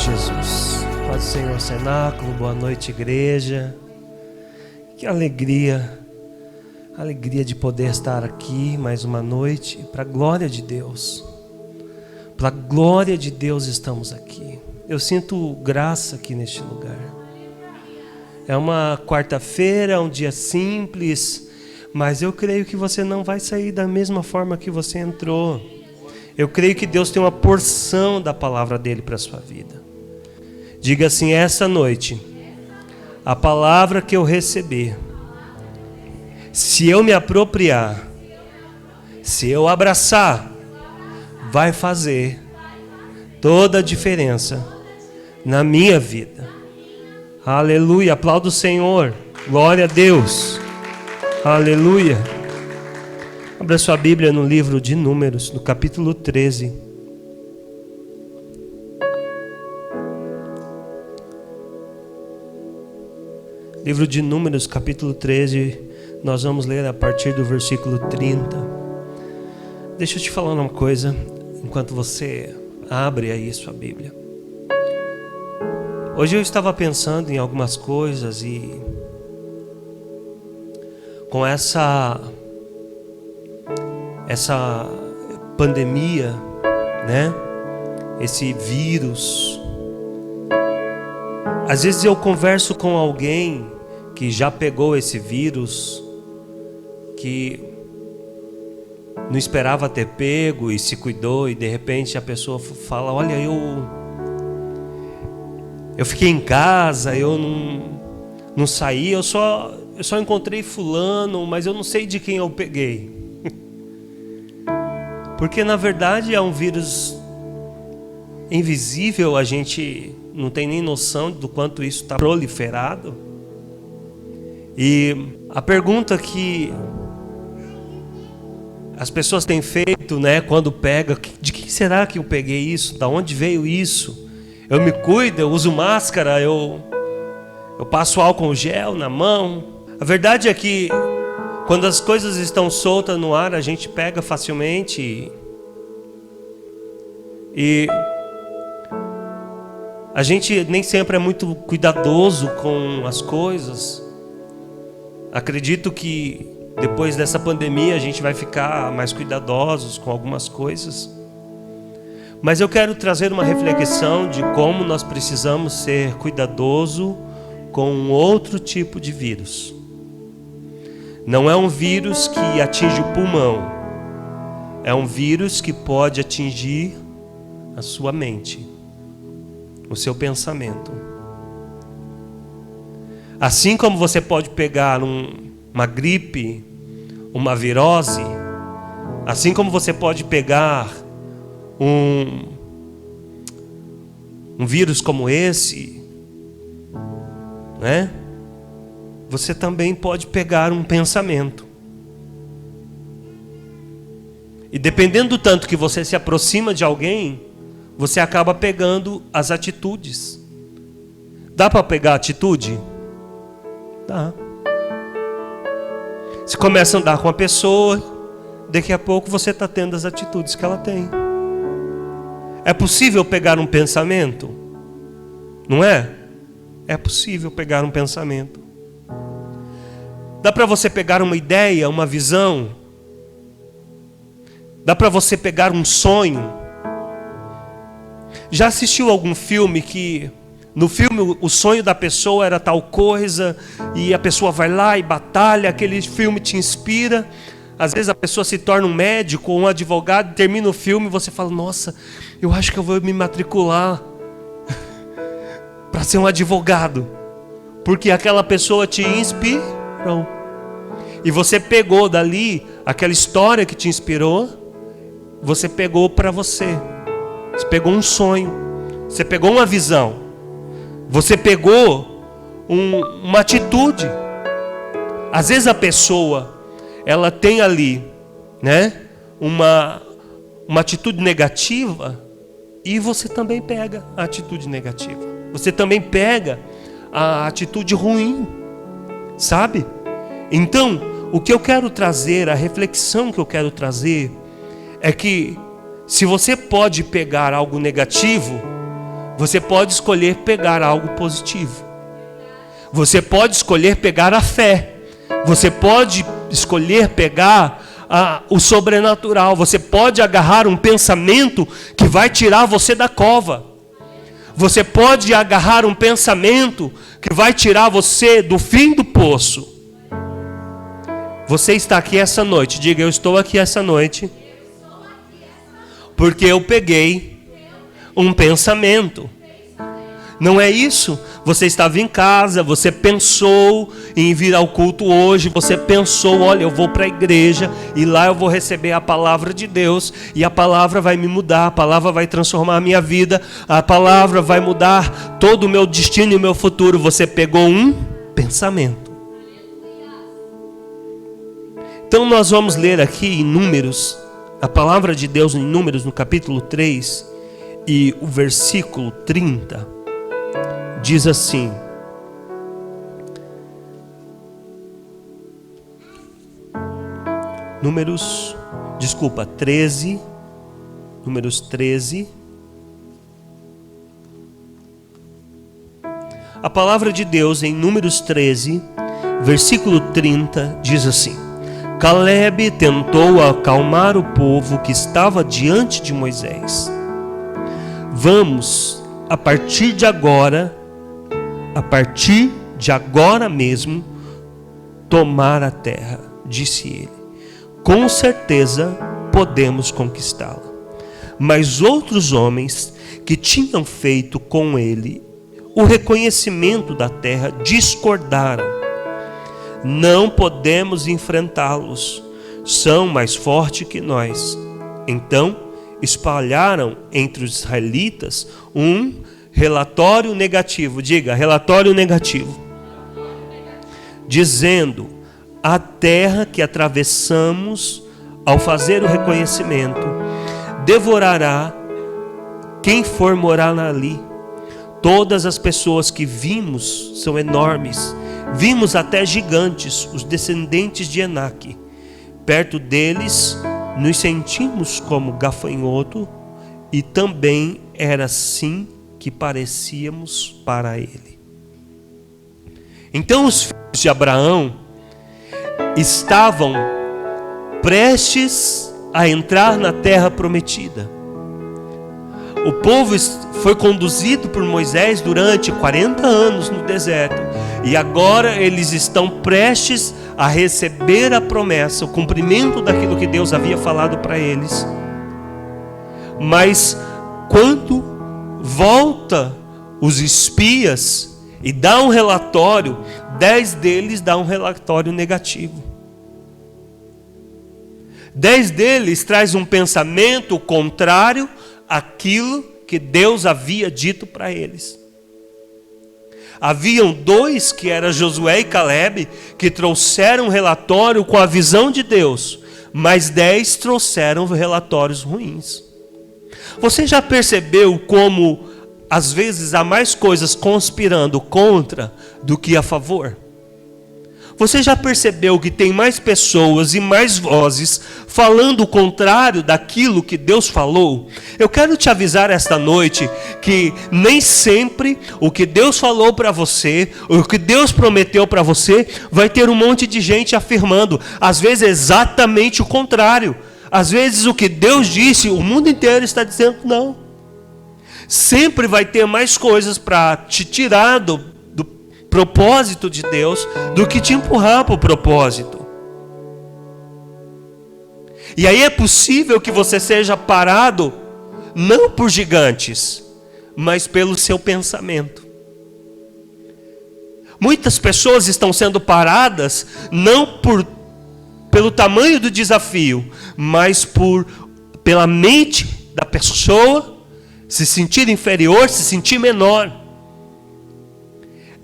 Jesus. Paz do Senhor Cenáculo, boa noite, igreja. Que alegria de poder estar aqui mais uma noite, para a glória de Deus. Para a glória de Deus estamos aqui. Eu sinto graça aqui neste lugar. É uma quarta-feira, um dia simples, mas eu creio que você não vai sair da mesma forma que você entrou. Eu creio que Deus tem uma porção da palavra dele para a sua vida. Diga assim: essa noite, a palavra que eu receber, se eu me apropriar, se eu abraçar, vai fazer toda a diferença na minha vida. Aleluia, aplauda o Senhor, glória a Deus, aleluia. Abra sua Bíblia no livro de Números, no capítulo 13. Livro de Números, capítulo 13, nós vamos ler a partir do versículo 30. Deixa eu te falar uma coisa, enquanto você abre aí sua Bíblia. Hoje eu estava pensando em algumas coisas e com essa pandemia, né? Esse vírus. Às vezes eu converso com alguém que já pegou esse vírus, que não esperava ter pego e se cuidou, e de repente a pessoa fala: olha, eu fiquei em casa, eu não saí, eu só encontrei fulano, mas eu não sei de quem eu peguei. Porque na verdade é um vírus invisível, a gente não tem nem noção do quanto isso está proliferado. E a pergunta que as pessoas têm feito, né, quando pega: de quem será que eu peguei isso? Da onde veio isso? Eu me cuido, eu uso máscara, eu passo álcool gel na mão. A verdade é que quando as coisas estão soltas no ar, a gente pega facilmente e a gente nem sempre é muito cuidadoso com as coisas. Acredito que depois dessa pandemia a gente vai ficar mais cuidadosos com algumas coisas. Mas eu quero trazer uma reflexão de como nós precisamos ser cuidadosos com um outro tipo de vírus. Não é um vírus que atinge o pulmão. É um vírus que pode atingir a sua mente, o seu pensamento. Assim como você pode pegar uma gripe, uma virose, assim como você pode pegar um vírus como esse, né? Você também pode pegar um pensamento. E dependendo do tanto que você se aproxima de alguém, você acaba pegando as atitudes. Dá para pegar atitude? Dá. Você começa a andar com uma pessoa, daqui a pouco você está tendo as atitudes que ela tem. É possível pegar um pensamento? Não é? É possível pegar um pensamento. Dá para você pegar uma ideia, uma visão? Dá para você pegar um sonho? Já assistiu algum filme que no filme o sonho da pessoa era tal coisa e a pessoa vai lá e batalha, aquele filme te inspira? Às vezes a pessoa se torna um médico ou um advogado, termina o filme e você fala: nossa, eu acho que eu vou me matricular para ser um advogado, porque aquela pessoa te inspirou. E você pegou dali aquela história que te inspirou, você pegou para você. Você pegou um sonho, você pegou uma visão, você pegou uma atitude. Às vezes a pessoa, ela tem ali, né, uma atitude negativa, e você também pega a atitude negativa. Você também pega a atitude ruim, sabe? Então, o que eu quero trazer, a reflexão que eu quero trazer, é que se você pode pegar algo negativo, Você pode escolher pegar algo positivo. Você pode escolher pegar a fé. Você pode escolher pegar o sobrenatural. Você pode agarrar um pensamento que vai tirar você da cova. Você pode agarrar um pensamento que vai tirar você do fim do poço. Você está aqui essa noite. Diga, eu estou aqui essa noite porque eu peguei um pensamento. Não é isso? Você estava em casa, você pensou em vir ao culto hoje, você pensou, olha, eu vou para a igreja e lá eu vou receber a palavra de Deus e a palavra vai me mudar, a palavra vai transformar a minha vida, a palavra vai mudar todo o meu destino e o meu futuro. Você pegou um pensamento. Então nós vamos ler aqui em Números, a palavra de Deus em Números no capítulo 3 e o versículo 30. Diz assim: Números 13. A palavra de Deus em Números 13, versículo 30, diz assim: Calebe tentou acalmar o povo que estava diante de Moisés. Vamos, a partir de agora mesmo, tomar a terra, disse ele. Com certeza podemos conquistá-la. Mas outros homens que tinham feito com ele o reconhecimento da terra discordaram. Não podemos enfrentá-los, são mais fortes que nós. Então espalharam entre os israelitas um relatório negativo. Diga, relatório negativo. Dizendo: a terra que atravessamos ao fazer o reconhecimento devorará quem for morar ali. Todas as pessoas que vimos são enormes. Vimos até gigantes, os descendentes de Enaque. Perto deles nos sentimos como gafanhoto, e também era assim que parecíamos para ele. Então os filhos de Abraão estavam prestes a entrar na terra prometida. O povo foi conduzido por Moisés durante 40 anos no deserto, e agora eles estão prestes a receber a promessa, o cumprimento daquilo que Deus havia falado para eles. Mas quando volta os espias e dá um relatório, 10 deles dão um relatório negativo. 10 deles traz um pensamento contrário àquilo que Deus havia dito para eles. Haviam 2, que eram Josué e Calebe, que trouxeram um relatório com a visão de Deus, mas 10 trouxeram relatórios ruins. Você já percebeu como às vezes há mais coisas conspirando contra do que a favor? Você já percebeu que tem mais pessoas e mais vozes falando o contrário daquilo que Deus falou? Eu quero te avisar esta noite que nem sempre o que Deus falou para você, o que Deus prometeu para você, vai ter um monte de gente afirmando. Às vezes é exatamente o contrário. Às vezes o que Deus disse, o mundo inteiro está dizendo não. Sempre vai ter mais coisas para te tirar do propósito de Deus do que te empurrar para o propósito. E aí é possível que você seja parado não por gigantes, mas pelo seu pensamento. Muitas pessoas estão sendo paradas não pelo tamanho do desafio, mas pela mente da pessoa se sentir inferior, se sentir menor.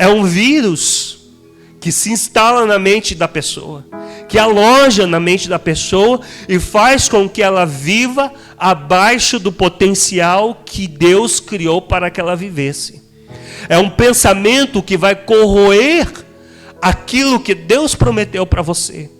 É um vírus que se instala na mente da pessoa, que aloja na mente da pessoa e faz com que ela viva abaixo do potencial que Deus criou para que ela vivesse. É um pensamento que vai corroer aquilo que Deus prometeu para você.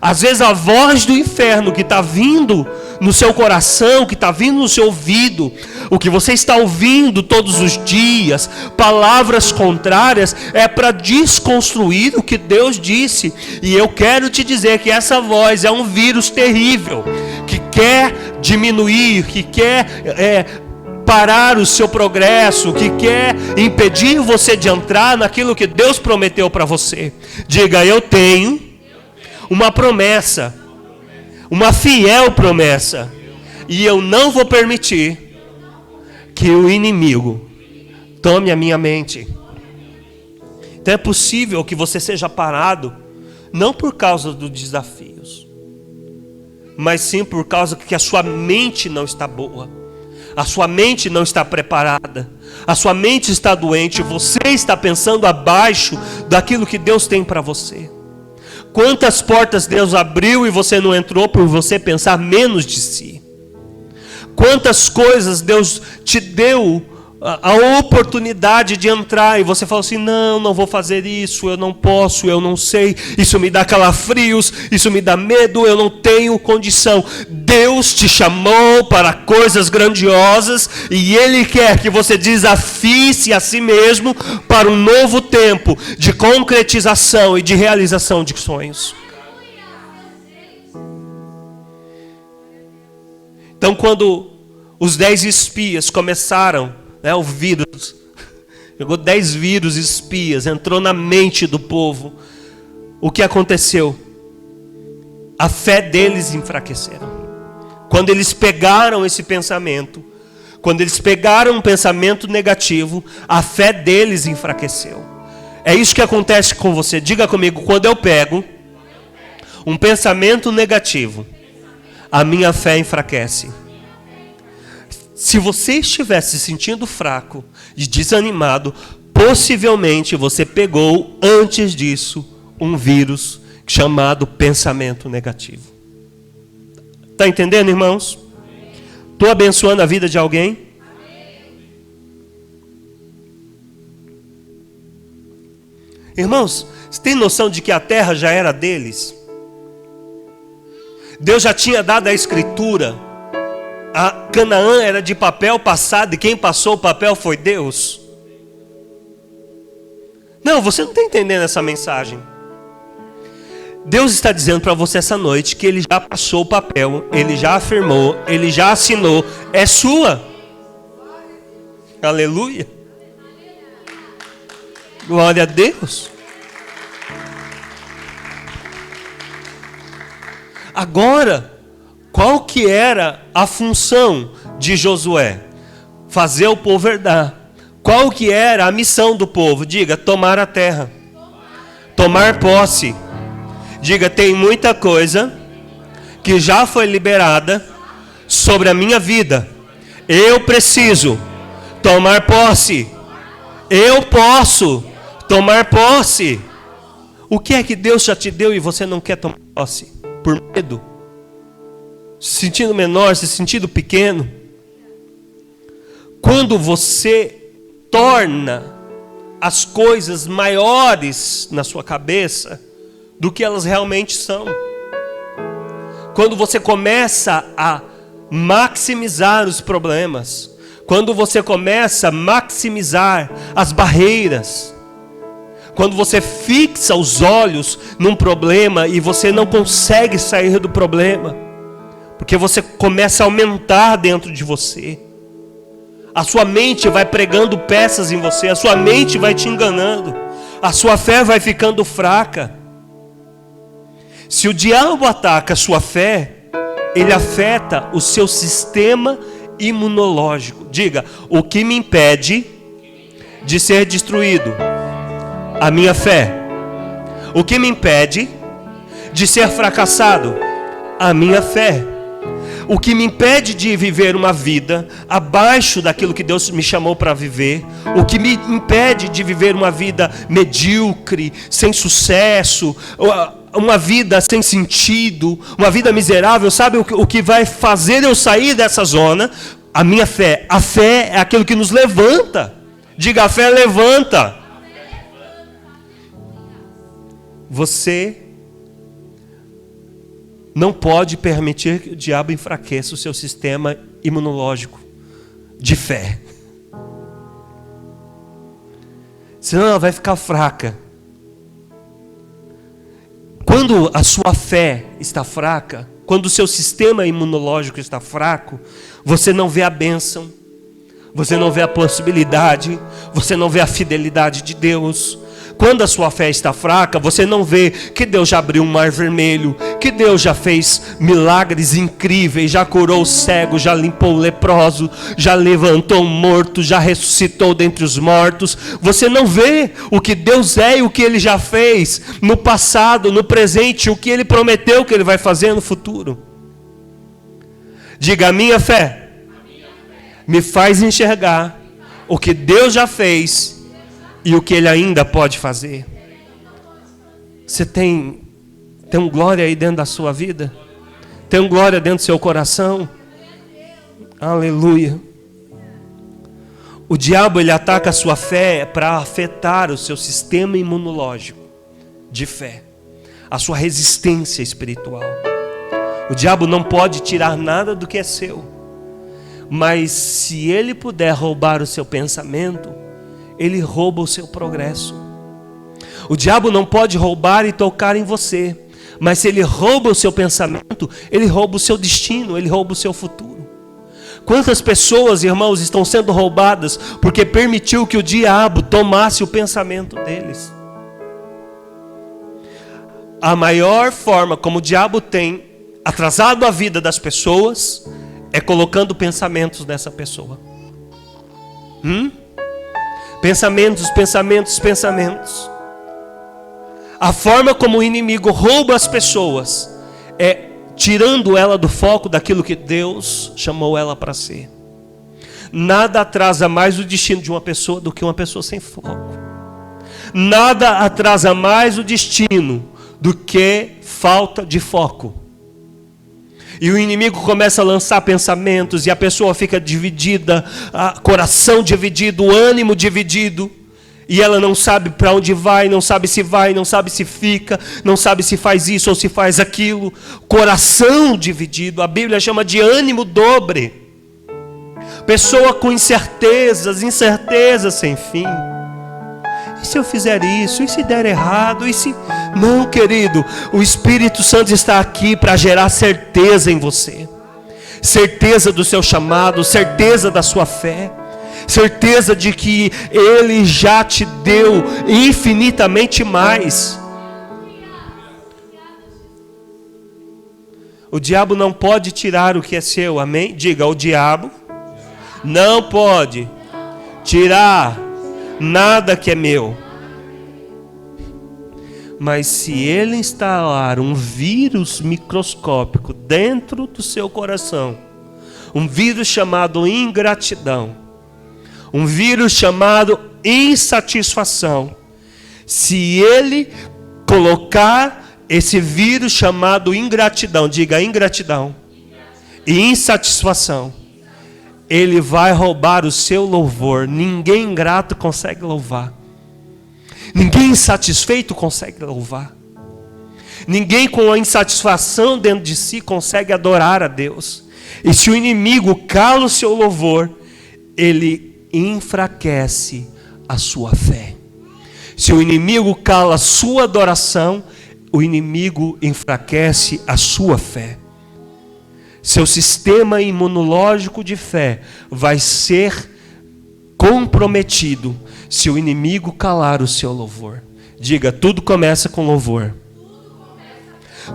Às vezes a voz do inferno que está vindo no seu coração, que está vindo no seu ouvido, o que você está ouvindo todos os dias, palavras contrárias, é para desconstruir o que Deus disse. E eu quero te dizer que essa voz é um vírus terrível, que quer diminuir, que quer parar o seu progresso, que quer impedir você de entrar naquilo que Deus prometeu para você. Diga: eu tenho uma promessa, uma fiel promessa, e eu não vou permitir que o inimigo tome a minha mente. Então é possível que você seja parado, não por causa dos desafios, mas sim por causa que a sua mente não está boa, a sua mente não está preparada, a sua mente está doente, você está pensando abaixo daquilo que Deus tem para você. Quantas portas Deus abriu e você não entrou por você pensar menos de si? Quantas coisas Deus te deu a oportunidade de entrar e você falou assim: não vou fazer isso, eu não posso, eu não sei, isso me dá calafrios, isso me dá medo, eu não tenho condição. Deus te chamou para coisas grandiosas e Ele quer que você desafie-se a si mesmo para um novo tempo de concretização e de realização de sonhos. Então, quando os 10 espias começaram, o vírus, pegou 10 vírus espias, entrou na mente do povo, o que aconteceu? A fé deles enfraqueceram. Quando eles pegaram esse pensamento, quando eles pegaram um pensamento negativo, a fé deles enfraqueceu. É isso que acontece com você. Diga comigo: quando eu pego um pensamento negativo, a minha fé enfraquece. Se você estiver se sentindo fraco e desanimado, possivelmente você pegou antes disso um vírus chamado pensamento negativo. Está entendendo, irmãos? Estou abençoando a vida de alguém? Irmãos, você tem noção de que a terra já era deles? Deus já tinha dado a escritura. A Canaã era de papel passado e quem passou o papel foi Deus. Não, você não está entendendo essa mensagem. Deus está dizendo para você essa noite que Ele já passou o papel, Ele já afirmou, Ele já assinou, é sua. Aleluia. Glória a Deus. Agora, qual que era a função de Josué? Fazer o povo herdar. Qual que era a missão do povo? Diga: tomar a terra. Tomar posse. Diga: tem muita coisa que já foi liberada sobre a minha vida. Eu preciso tomar posse. Eu posso tomar posse. O que é que Deus já te deu e você não quer tomar posse? Por medo? Se sentindo menor, se sentindo pequeno? Quando você torna as coisas maiores na sua cabeça do que elas realmente são. Quando você começa a maximizar os problemas, quando você começa a maximizar as barreiras, quando você fixa os olhos num problema e você não consegue sair do problema, porque você começa a aumentar dentro de você, a sua mente vai pregando peças em você, a sua mente vai te enganando, a sua fé vai ficando fraca. Se o diabo ataca a sua fé, ele afeta o seu sistema imunológico. Diga: o que me impede de ser destruído? A minha fé. O que me impede de ser fracassado? A minha fé. O que me impede de viver uma vida abaixo daquilo que Deus me chamou para viver, o que me impede de viver uma vida medíocre, sem sucesso, uma vida sem sentido, uma vida miserável, sabe o que vai fazer eu sair dessa zona? A minha fé. A fé é aquilo que nos levanta. Diga: a fé levanta. Você não pode permitir que o diabo enfraqueça o seu sistema imunológico de fé. Senão ela vai ficar fraca. Quando a sua fé está fraca, quando o seu sistema imunológico está fraco, você não vê a bênção, você não vê a possibilidade, você não vê a fidelidade de Deus. Quando a sua fé está fraca, você não vê que Deus já abriu um mar vermelho, que Deus já fez milagres incríveis, já curou o cego, já limpou o leproso, já levantou o morto, já ressuscitou dentre os mortos. Você não vê o que Deus é e o que Ele já fez no passado, no presente, o que Ele prometeu que Ele vai fazer no futuro. Diga: a minha fé me faz enxergar o que Deus já fez e o que Ele ainda pode fazer. Você tem um glória aí dentro da sua vida? Tem um glória dentro do seu coração? Aleluia. O diabo, ele ataca a sua fé para afetar o seu sistema imunológico de fé, a sua resistência espiritual. O diabo não pode tirar nada do que é seu, mas se ele puder roubar o seu pensamento, ele rouba o seu progresso. O diabo não pode roubar e tocar em você, mas se ele rouba o seu pensamento, ele rouba o seu destino, ele rouba o seu futuro. Quantas pessoas, irmãos, estão sendo roubadas porque permitiu que o diabo tomasse o pensamento deles? A maior forma como o diabo tem atrasado a vida das pessoas é colocando pensamentos nessa pessoa. Pensamentos. A forma como o inimigo rouba as pessoas é tirando ela do foco daquilo que Deus chamou ela para ser. Nada atrasa mais o destino de uma pessoa do que uma pessoa sem foco. Nada atrasa mais o destino do que falta de foco. E o inimigo começa a lançar pensamentos e a pessoa fica dividida, coração dividido, ânimo dividido. E ela não sabe para onde vai, não sabe se fica, não sabe se faz isso ou se faz aquilo. Coração dividido, a Bíblia chama de ânimo dobre. Pessoa com incertezas sem fim. E se eu fizer isso? E se der errado? E se... Não, querido, o Espírito Santo está aqui para gerar certeza em você. Certeza do seu chamado, certeza da sua fé. Certeza de que Ele já te deu infinitamente mais. O diabo não pode tirar o que é seu, amém? Diga: o diabo não pode tirar nada que é meu. Mas se ele instalar um vírus microscópico dentro do seu coração, um vírus chamado ingratidão, um vírus chamado insatisfação, se ele colocar esse vírus chamado ingratidão, diga ingratidão e insatisfação, ele vai roubar o seu louvor. Ninguém ingrato consegue louvar. Ninguém insatisfeito consegue louvar. Ninguém com a insatisfação dentro de si consegue adorar a Deus. E se o inimigo cala o seu louvor, ele enfraquece a sua fé. Se o inimigo cala a sua adoração, o inimigo enfraquece a sua fé. Seu sistema imunológico de fé vai ser comprometido se o inimigo calar o seu louvor. Diga: tudo começa com louvor.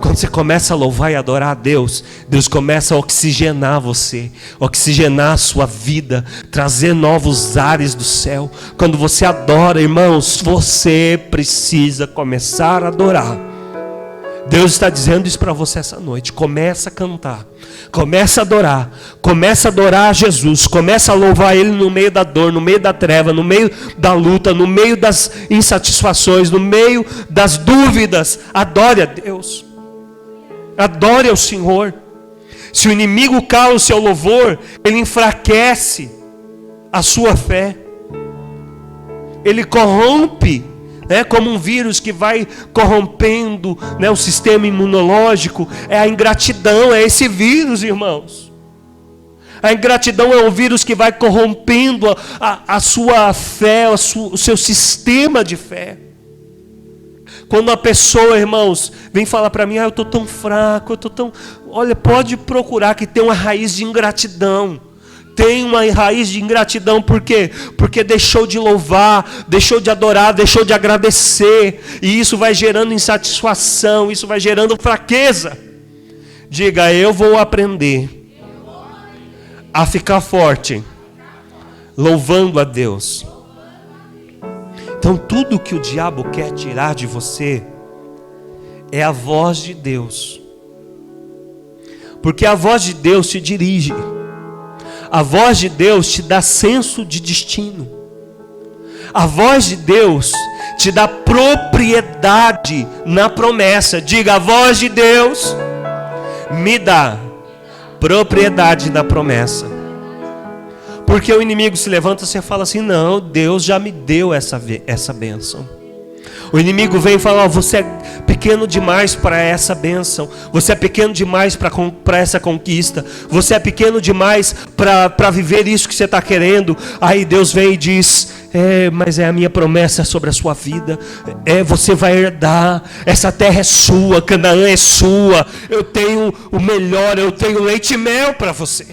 Quando você começa a louvar e adorar a Deus, Deus começa a oxigenar você, oxigenar a sua vida, trazer novos ares do céu. Quando você adora, irmãos, você precisa começar a adorar. Deus está dizendo isso para você essa noite. Começa a cantar, começa a adorar a Jesus, começa a louvar Ele no meio da dor, no meio da treva, no meio da luta, no meio das insatisfações, no meio das dúvidas. Adore a Deus, adore ao Senhor. Se o inimigo cala o seu louvor, ele enfraquece a sua fé, ele corrompe Como um vírus que vai corrompendo, o sistema imunológico. É a ingratidão, é esse vírus, irmãos. A ingratidão é um vírus que vai corrompendo a sua fé, o seu sistema de fé. Quando uma pessoa, irmãos, vem falar para mim, eu estou tão fraco, eu estou tão... Olha, pode procurar que tem uma raiz de ingratidão. Tem uma raiz de ingratidão, por quê? Porque deixou de louvar, deixou de adorar, deixou de agradecer. E isso vai gerando insatisfação, isso vai gerando fraqueza. Diga, eu vou aprender a ficar forte, louvando a Deus. Então tudo que o diabo quer tirar de você é a voz de Deus. Porque a voz de Deus te dirige. A voz de Deus te dá senso de destino. A voz de Deus te dá propriedade na promessa. Diga, a voz de Deus me dá propriedade na promessa. Porque o inimigo se levanta e você fala assim, não, Deus já me deu essa bênção. O inimigo vem e fala, você é pequeno demais para essa bênção. Você é pequeno demais para essa conquista. Você é pequeno demais para viver isso que você está querendo. Aí Deus vem e diz, mas é a minha promessa sobre a sua vida. Você vai herdar. Essa terra é sua, Canaã é sua. Eu tenho o melhor, eu tenho leite e mel para você.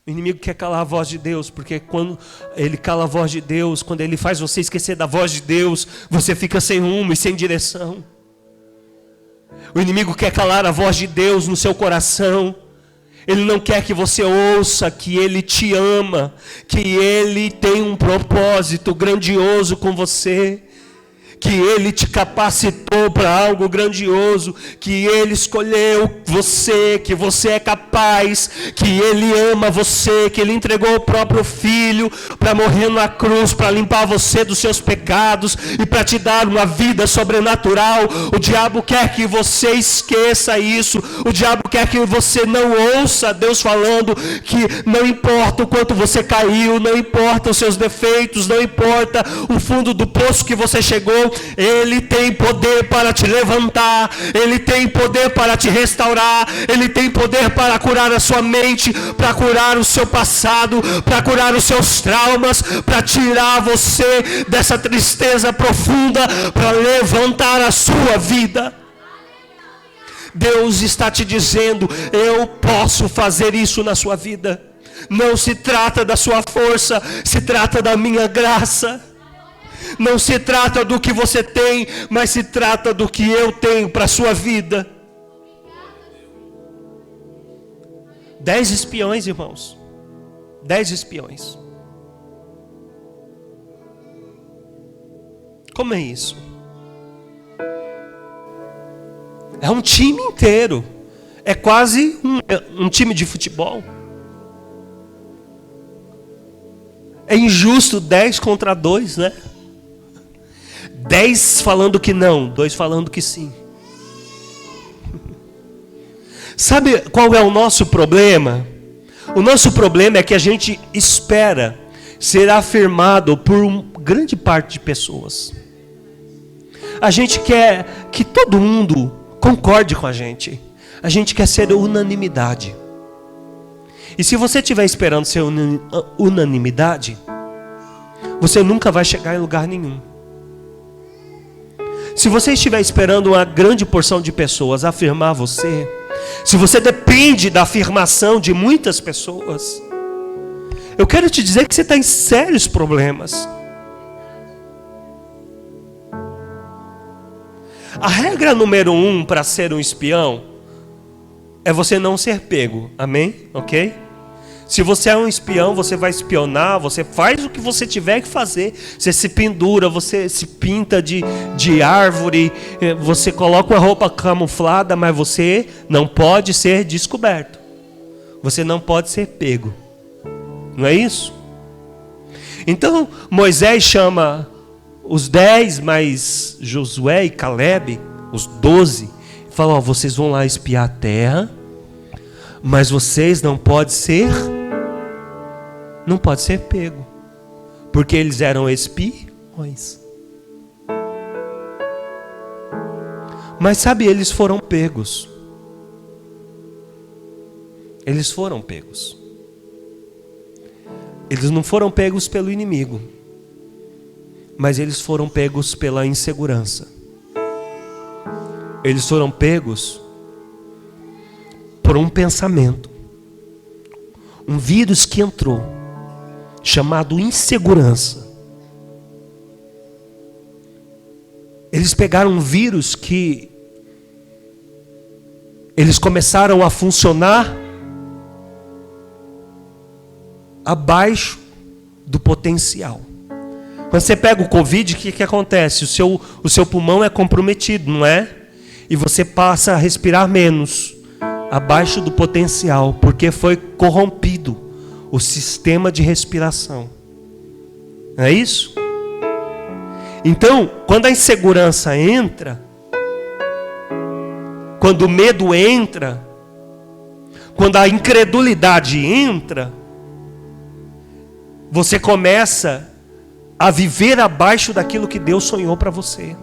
O inimigo quer calar a voz de Deus, porque quando ele cala a voz de Deus, quando ele faz você esquecer da voz de Deus, você fica sem rumo e sem direção. O inimigo quer calar a voz de Deus no seu coração. Ele não quer que você ouça que Ele te ama, que Ele tem um propósito grandioso com você, que Ele te capacitou para algo grandioso, que Ele escolheu você, que você é capaz, que Ele ama você, que Ele entregou o próprio Filho para morrer na cruz, para limpar você dos seus pecados e para te dar uma vida sobrenatural. O diabo quer que você esqueça isso. O diabo quer que você não ouça Deus falando que não importa o quanto você caiu, não importa os seus defeitos, não importa o fundo do poço que você chegou, Ele tem poder para te levantar, Ele tem poder para te restaurar, Ele tem poder para curar a sua mente, para curar o seu passado, para curar os seus traumas, para tirar você dessa tristeza profunda, para levantar a sua vida. Deus está te dizendo, eu posso fazer isso na sua vida. Não se trata da sua força, se trata da minha graça. Não se trata do que você tem, mas se trata do que eu tenho para a sua vida. 10 espiões, irmãos. 10 espiões. Como é isso? É um time inteiro. É quase um time de futebol. É injusto 10 contra 2, né? 10 falando que não, 2 falando que sim. Sabe qual é o nosso problema? O nosso problema é que a gente espera ser afirmado por grande parte de pessoas. A gente quer que todo mundo concorde com a gente. A gente quer ser unanimidade. E se você estiver esperando ser unanimidade, você nunca vai chegar em lugar nenhum. Se você estiver esperando uma grande porção de pessoas afirmar você, se você depende da afirmação de muitas pessoas, eu quero te dizer que você está em sérios problemas. A regra número 1 para ser um espião é você não ser pego, amém? Ok? Se você é um espião, você vai espionar, você faz o que você tiver que fazer. Você se pendura, você se pinta de árvore, você coloca uma roupa camuflada, mas você não pode ser descoberto. Você não pode ser pego. Não é isso? Então, Moisés chama os 10, mais Josué e Caleb, os 12, e fala, vocês vão lá espiar a terra, mas vocês não podem ser pego. Porque eles eram espiões. Mas sabe, eles foram pegos. Eles foram pegos. Eles não foram pegos pelo inimigo, mas eles foram pegos pela insegurança. Eles foram pegos por um pensamento, um vírus que entrou, chamado insegurança. Eles pegaram um vírus que eles começaram a funcionar abaixo do potencial. Quando você pega o Covid, o que acontece? O seu pulmão é comprometido, não é? E você passa a respirar menos, abaixo do potencial, porque foi corrompido o sistema de respiração. Não é isso? Então, quando a insegurança entra, quando o medo entra, quando a incredulidade entra, você começa a viver abaixo daquilo que Deus sonhou para você.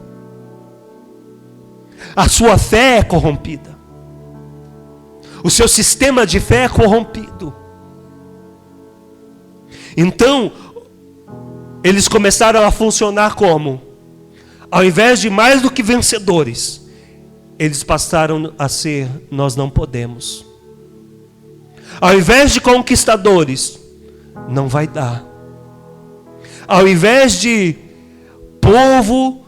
A sua fé é corrompida. O seu sistema de fé é corrompido. Então, eles começaram a funcionar como? Ao invés de mais do que vencedores, eles passaram a ser, nós não podemos. Ao invés de conquistadores, não vai dar. Ao invés de povo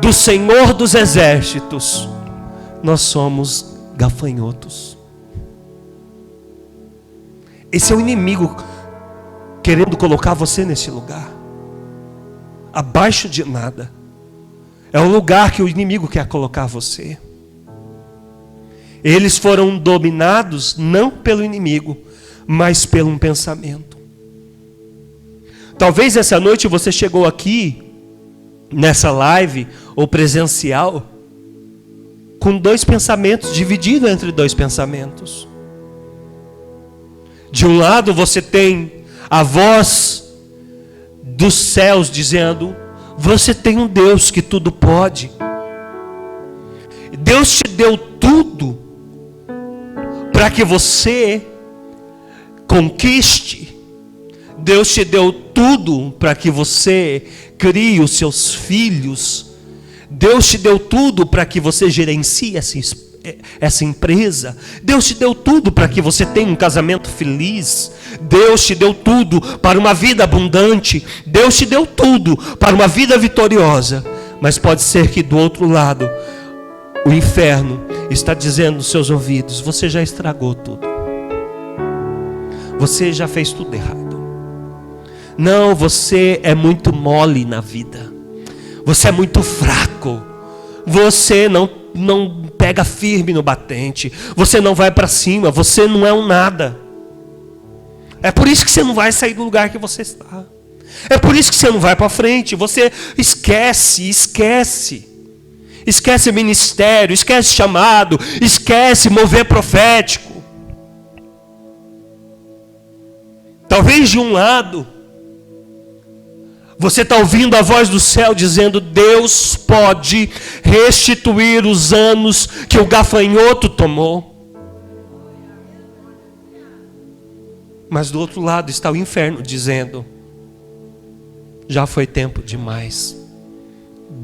do Senhor dos Exércitos, nós somos gafanhotos. Esse é o inimigo querendo colocar você nesse lugar, abaixo de nada. É o lugar que o inimigo quer colocar você. Eles foram dominados não pelo inimigo, mas pelo um pensamento. Talvez essa noite você chegou aqui, nessa live ou presencial, com dois pensamentos, dividido entre dois pensamentos. De um lado você tem a voz dos céus dizendo: você tem um Deus que tudo pode. Deus te deu tudo para que você conquiste. Deus te deu tudo para que você crie os seus filhos. Deus te deu tudo para que você gerencie essa empresa. Deus te deu tudo para que você tenha um casamento feliz. Deus te deu tudo para uma vida abundante. Deus te deu tudo para uma vida vitoriosa. Mas pode ser que do outro lado o inferno está dizendo nos seus ouvidos: você já estragou tudo. Você já fez tudo errado. Não, você é muito mole na vida. Você é muito fraco. Você não pega firme no batente. Você não vai para cima. Você não é um nada. É por isso que você não vai sair do lugar que você está. É por isso que você não vai para frente. Você esquece. Esquece ministério, esquece chamado, esquece mover profético. Talvez de um lado você está ouvindo a voz do céu dizendo: Deus pode restituir os anos que o gafanhoto tomou. Mas do outro lado está o inferno dizendo: já foi tempo demais.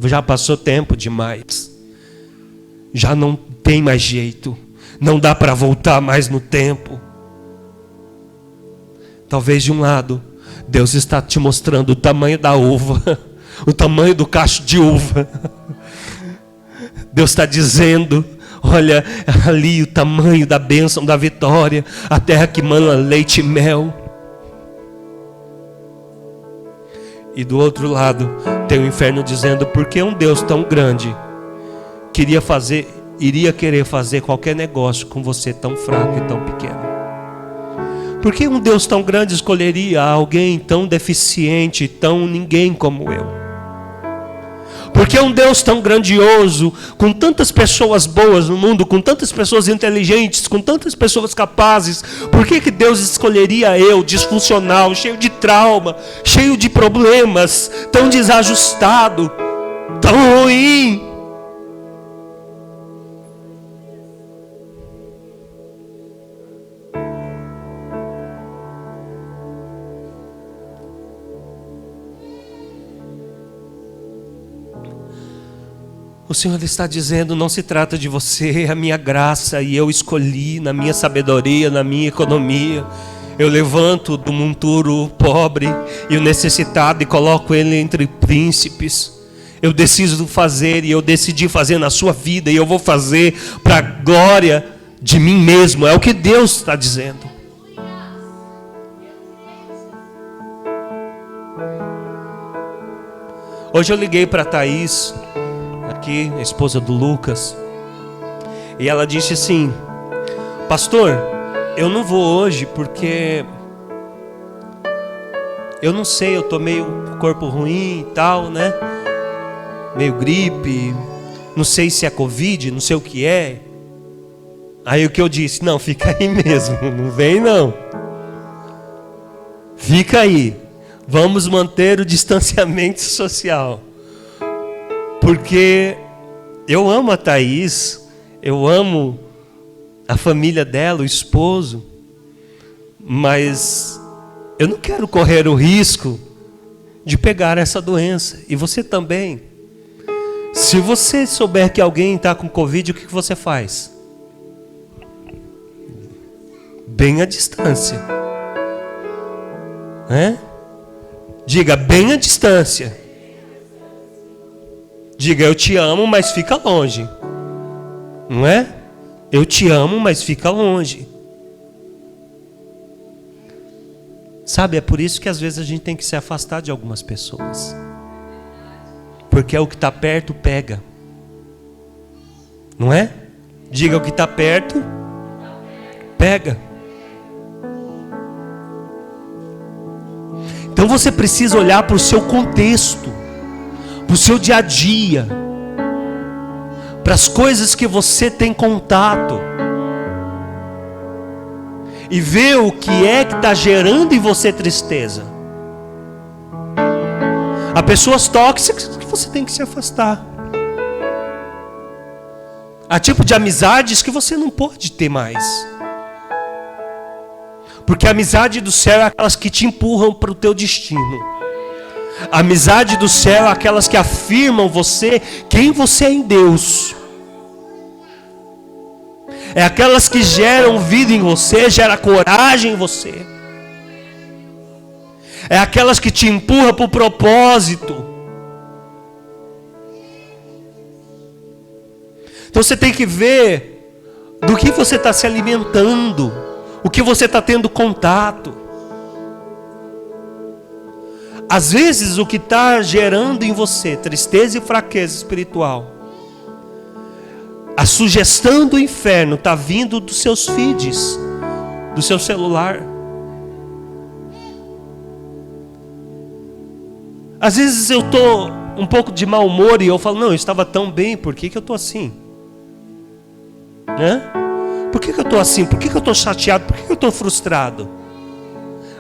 Já passou tempo demais. Já não tem mais jeito. Não dá para voltar mais no tempo. Talvez de um lado Deus está te mostrando o tamanho da uva, o tamanho do cacho de uva. Deus está dizendo: olha ali o tamanho da bênção da vitória, a terra que mana leite e mel. E do outro lado tem o inferno dizendo: porque um Deus tão grande iria querer fazer qualquer negócio com você tão fraco e tão pequeno? Por que um Deus tão grande escolheria alguém tão deficiente, tão ninguém como eu? Porque é um Deus tão grandioso, com tantas pessoas boas no mundo, com tantas pessoas inteligentes, com tantas pessoas capazes, por que Deus escolheria eu, disfuncional, cheio de trauma, cheio de problemas, tão desajustado, tão ruim? O Senhor está dizendo, não se trata de você, é a minha graça, e eu escolhi na minha sabedoria, na minha economia. Eu levanto do monturo o pobre e o necessitado e coloco ele entre príncipes. Eu decido fazer e eu decidi fazer na sua vida, e eu vou fazer para a glória de mim mesmo. É o que Deus está dizendo. Hoje eu liguei para a Thaís, aqui, a esposa do Lucas, e ela disse assim: pastor, eu não vou hoje porque eu não sei, eu tô meio corpo ruim e tal, né? Meio gripe, não sei se é Covid, não sei o que é. Aí o que eu disse? Não, fica aí mesmo, não vem não. Fica aí, vamos manter o distanciamento social. Porque eu amo a Thaís, eu amo a família dela, o esposo, mas eu não quero correr o risco de pegar essa doença. E você também. Se você souber que alguém está com Covid, o que você faz? Bem à distância. Diga, bem à distância. Diga, eu te amo, mas fica longe. Não é? Eu te amo, mas fica longe. Sabe, é por isso que às vezes a gente tem que se afastar de algumas pessoas. Porque é o que está perto pega. Não é? Diga, o que está perto pega. Então você precisa olhar para o seu contexto, para o seu dia a dia, para as coisas que você tem contato, e ver o que é que está gerando em você tristeza. Há pessoas tóxicas que você tem que se afastar. Há tipo de amizades que você não pode ter mais. Porque a amizade do céu é aquelas que te empurram para o teu destino. A amizade do céu é aquelas que afirmam você, quem você é em Deus. É aquelas que geram vida em você, geram coragem em você. É aquelas que te empurram para o propósito. Então você tem que ver do que você está se alimentando, o que você está tendo contato. Às vezes o que está gerando em você tristeza e fraqueza espiritual, a sugestão do inferno está vindo dos seus feeds, do seu celular. Às vezes eu estou um pouco de mau humor e eu falo, não, eu estava tão bem, por que eu estou assim? Né? Por que eu estou assim? Por que eu estou chateado? Por que eu estou frustrado?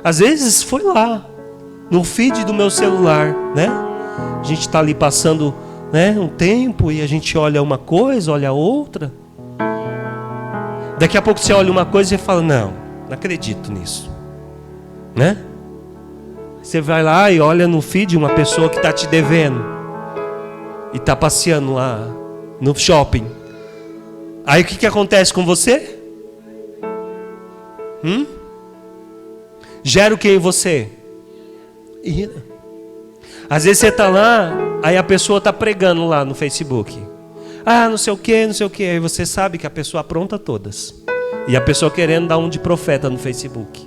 Às vezes foi lá, no feed do meu celular, né? A gente está ali passando, né, um tempo e a gente olha uma coisa, olha outra. Daqui a pouco você olha uma coisa e fala, não acredito nisso, né? Você vai lá e olha no feed uma pessoa que está te devendo e está passeando lá no shopping. Aí o que acontece com você? Gera o que em você? Ira. Às vezes você está lá, aí a pessoa está pregando lá no Facebook. Ah, não sei o que, não sei o que. Aí você sabe que a pessoa apronta todas. E a pessoa querendo dar um de profeta no Facebook.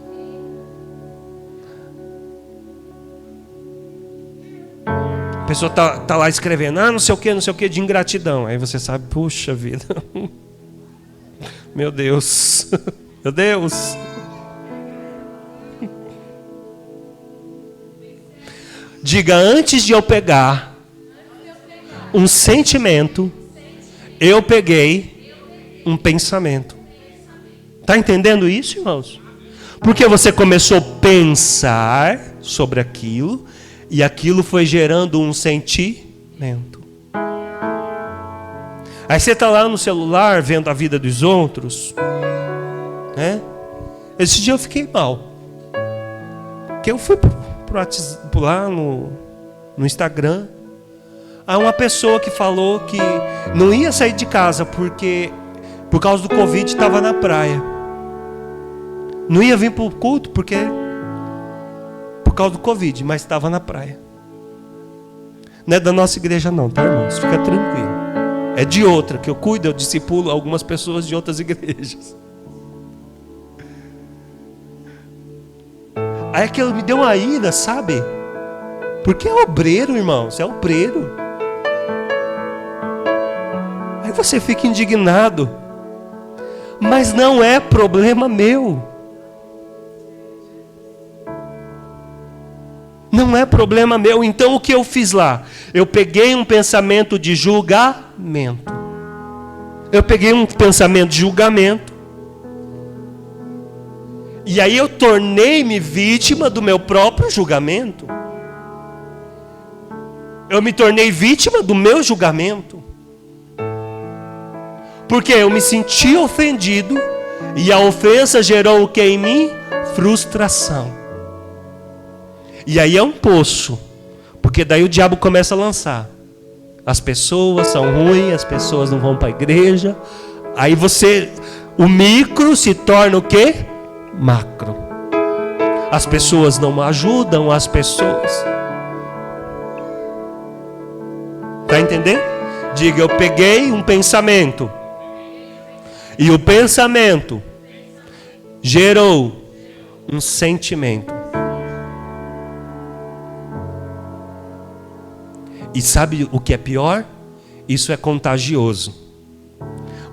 A pessoa tá lá escrevendo, não sei o que de ingratidão. Aí você sabe, puxa vida. Meu Deus. Meu Deus. Diga, antes de eu pegar um sentimento, eu peguei um pensamento. Está entendendo isso, irmãos? Porque você começou a pensar sobre aquilo e aquilo foi gerando um sentimento. Aí você está lá no celular vendo a vida dos outros, né? Esse dia eu fiquei mal, porque eu fui lá no Instagram. Há uma pessoa que falou que não ia sair de casa porque por causa do Covid estava na praia. Não ia vir para o culto por causa do Covid, mas estava na praia. Não é da nossa igreja não, tá, irmãos? Fica tranquilo. É de outra que eu cuido, eu discipulo algumas pessoas de outras igrejas. Aí aquilo me deu uma ira, sabe? Porque é obreiro, irmãos, é obreiro. Aí você fica indignado. Mas não é problema meu. Não é problema meu. Então o que eu fiz lá? Eu peguei um pensamento de julgamento. Eu peguei um pensamento de julgamento. E aí eu tornei-me vítima do meu próprio julgamento. Eu me tornei vítima do meu julgamento. Porque eu me senti ofendido. E a ofensa gerou o que em mim? Frustração. E aí é um poço. Porque daí o diabo começa a lançar. As pessoas são ruins, as pessoas não vão para a igreja. Aí o micro se torna o quê? Macro. As pessoas não ajudam as pessoas. Está entendendo? Diga, eu peguei um pensamento. E o pensamento gerou um sentimento. E sabe o que é pior? Isso é contagioso.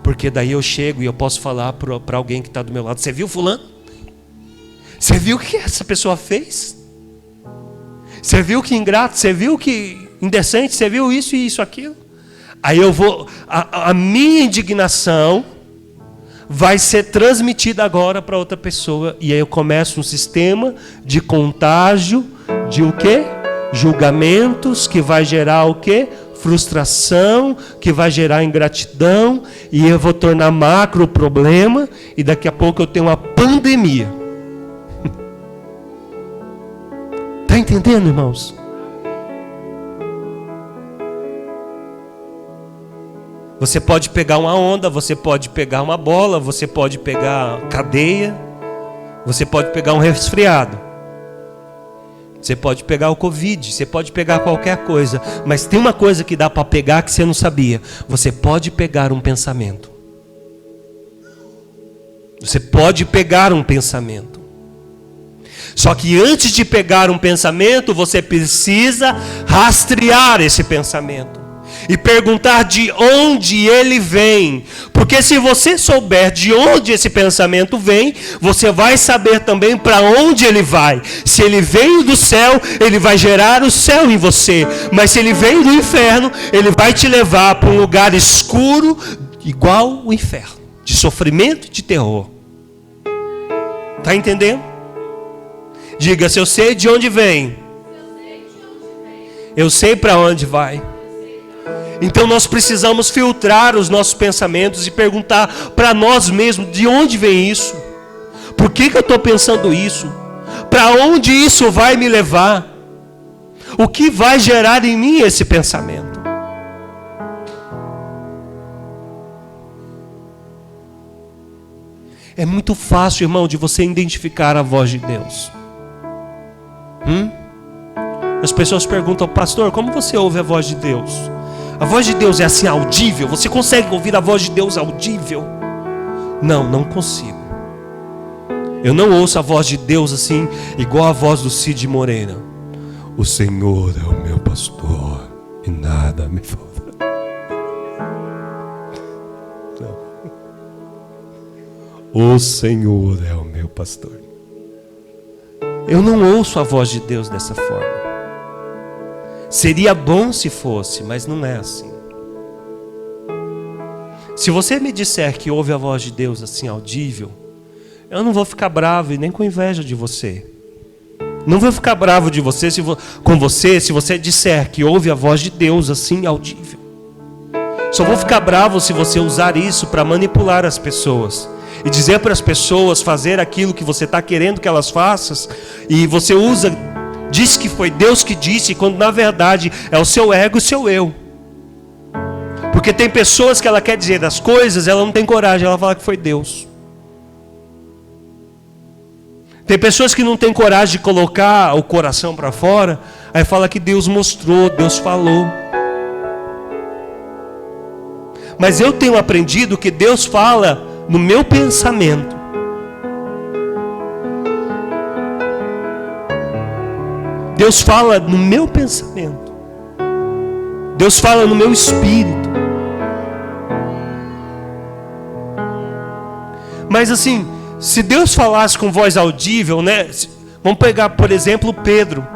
Porque daí eu chego e eu posso falar para alguém que está do meu lado: você viu fulano? Você viu o que essa pessoa fez? Você viu que ingrato? Você viu que indecente? Você viu isso e isso, aquilo? Aí eu vou... A minha indignação vai ser transmitida agora para outra pessoa. E aí eu começo um sistema de contágio de o quê? Julgamentos, que vai gerar o quê? Frustração, que vai gerar ingratidão. E eu vou tornar macro o problema. E daqui a pouco eu tenho uma pandemia. Está entendendo, irmãos? Você pode pegar uma onda, você pode pegar uma bola, você pode pegar cadeia, você pode pegar um resfriado, você pode pegar o Covid, você pode pegar qualquer coisa. Mas tem uma coisa que dá para pegar que você não sabia. Você pode pegar um pensamento. Você pode pegar um pensamento. Só que antes de pegar um pensamento, você precisa rastrear esse pensamento e perguntar de onde ele vem. Porque se você souber de onde esse pensamento vem, você vai saber também para onde ele vai. Se ele veio do céu, ele vai gerar o céu em você. Mas se ele vem do inferno, ele vai te levar para um lugar escuro, igual o inferno, de sofrimento e de terror. Está entendendo? Diga, se eu sei de onde vem, eu sei para onde vai. Então nós precisamos filtrar os nossos pensamentos e perguntar para nós mesmos: de onde vem isso? Por que eu estou pensando isso? Para onde isso vai me levar? O que vai gerar em mim esse pensamento? É muito fácil, irmão, de você identificar a voz de Deus. As pessoas perguntam: pastor, como você ouve a voz de Deus? A voz de Deus é assim audível? Você consegue ouvir a voz de Deus audível? Não, não consigo. Eu não ouço a voz de Deus assim, igual a voz do Cid Moreira. O Senhor é o meu pastor e nada me falta. Não. O Senhor é o meu pastor. Eu não ouço a voz de Deus dessa forma. Seria bom se fosse, mas não é assim. Se você me disser que ouve a voz de Deus assim audível, eu não vou ficar bravo e nem com inveja de você. Não vou ficar bravo de você, com você se você disser que ouve a voz de Deus assim audível. Só vou ficar bravo se você usar isso para manipular as pessoas e dizer para as pessoas fazer aquilo que você está querendo que elas façam, e você diz que foi Deus que disse, quando na verdade é o seu ego e o seu eu. Porque tem pessoas que ela quer dizer das coisas, ela não tem coragem, ela fala que foi Deus. Tem pessoas que não têm coragem de colocar o coração para fora, aí fala que Deus mostrou, Deus falou. Mas eu tenho aprendido que Deus fala no meu pensamento. Deus fala no meu pensamento. Deus fala no meu espírito. Mas assim, se Deus falasse com voz audível, né? Vamos pegar, por exemplo, Pedro.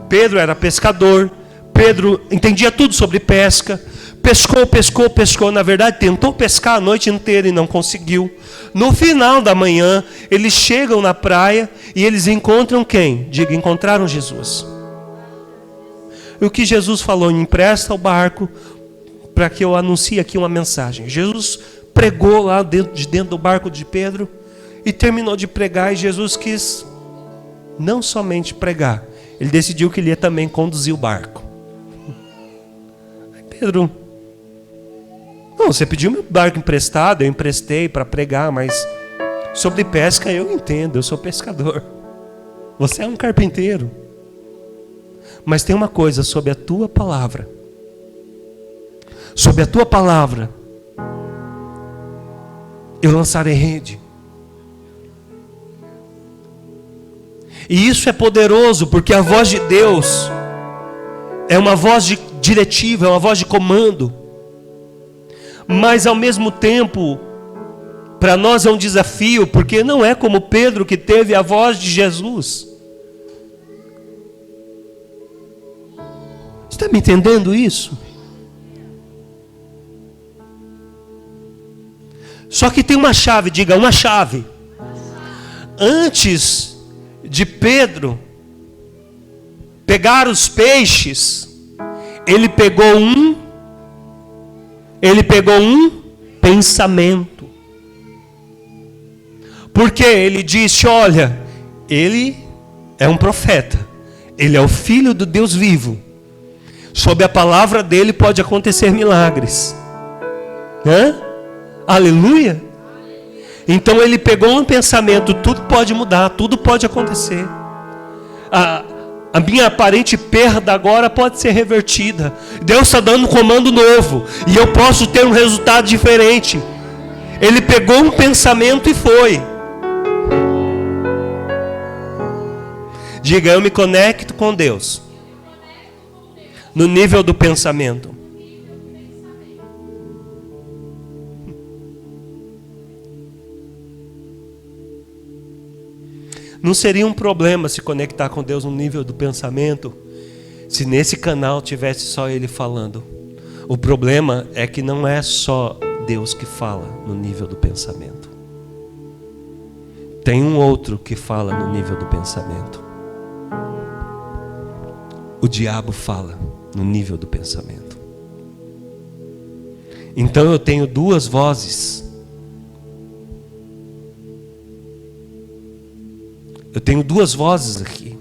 Pedro era pescador. Pedro entendia tudo sobre pesca. Pescou. Na verdade, tentou pescar a noite inteira e não conseguiu. No final da manhã, eles chegam na praia e eles encontram quem? Diga, encontraram Jesus. E o que Jesus falou? Empresta o barco para que eu anuncie aqui uma mensagem. Jesus pregou lá dentro do barco de Pedro e terminou de pregar, e Jesus quis não somente pregar, ele decidiu que ele ia também conduzir o barco. Aí Pedro, não, você pediu meu barco emprestado, eu emprestei para pregar, mas sobre pesca eu entendo, eu sou pescador. Você é um carpinteiro. Mas tem uma coisa, sobre a tua palavra. Sobre a tua palavra, eu lançarei rede. E isso é poderoso, porque a voz de Deus é uma voz diretiva, é uma voz de comando. Mas ao mesmo tempo, para nós é um desafio, porque não é como Pedro que teve a voz de Jesus. Você está me entendendo isso? Só que tem uma chave, diga, uma chave. Antes de Pedro pegar os peixes, ele pegou um pensamento. Porque ele disse, olha, ele é um profeta, ele é o filho do Deus vivo. Sob a palavra dele pode acontecer milagres. Aleluia. Então ele pegou um pensamento, tudo pode mudar, tudo pode acontecer. A minha aparente perda agora pode ser revertida. Deus está dando um comando novo, e eu posso ter um resultado diferente. Ele pegou um pensamento e foi. Diga, eu me conecto com Deus no nível do pensamento. Não seria um problema se conectar com Deus no nível do pensamento, se nesse canal tivesse só Ele falando. O problema é que não é só Deus que fala no nível do pensamento. Tem um outro que fala no nível do pensamento. O diabo fala no nível do pensamento. Então eu tenho duas vozes. Eu tenho duas vozes aqui.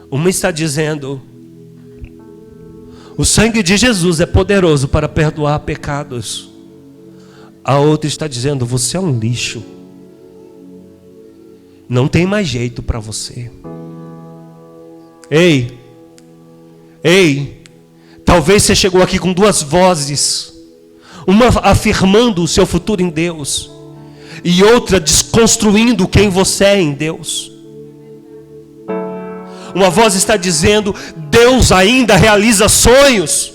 Uma está dizendo: o sangue de Jesus é poderoso para perdoar pecados. A outra está dizendo: você é um lixo. Não tem mais jeito para você. Ei, talvez você chegou aqui com duas vozes. Uma afirmando o seu futuro em Deus, e outra desconstruindo quem você é em Deus. Uma voz está dizendo: Deus ainda realiza sonhos.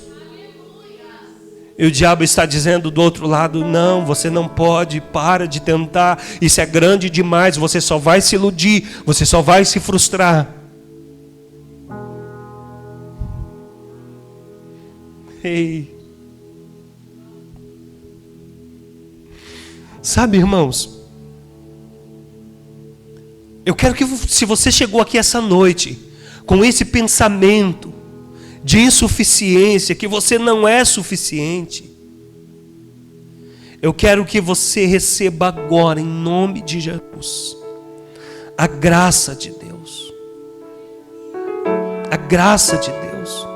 E o diabo está dizendo do outro lado: não, você não pode, para de tentar, isso é grande demais, você só vai se iludir, você só vai se frustrar. Ei. Sabe, irmãos, eu quero que, se você chegou aqui essa noite com esse pensamento de insuficiência, que você não é suficiente, eu quero que você receba agora, em nome de Jesus, a graça de Deus. A graça de Deus.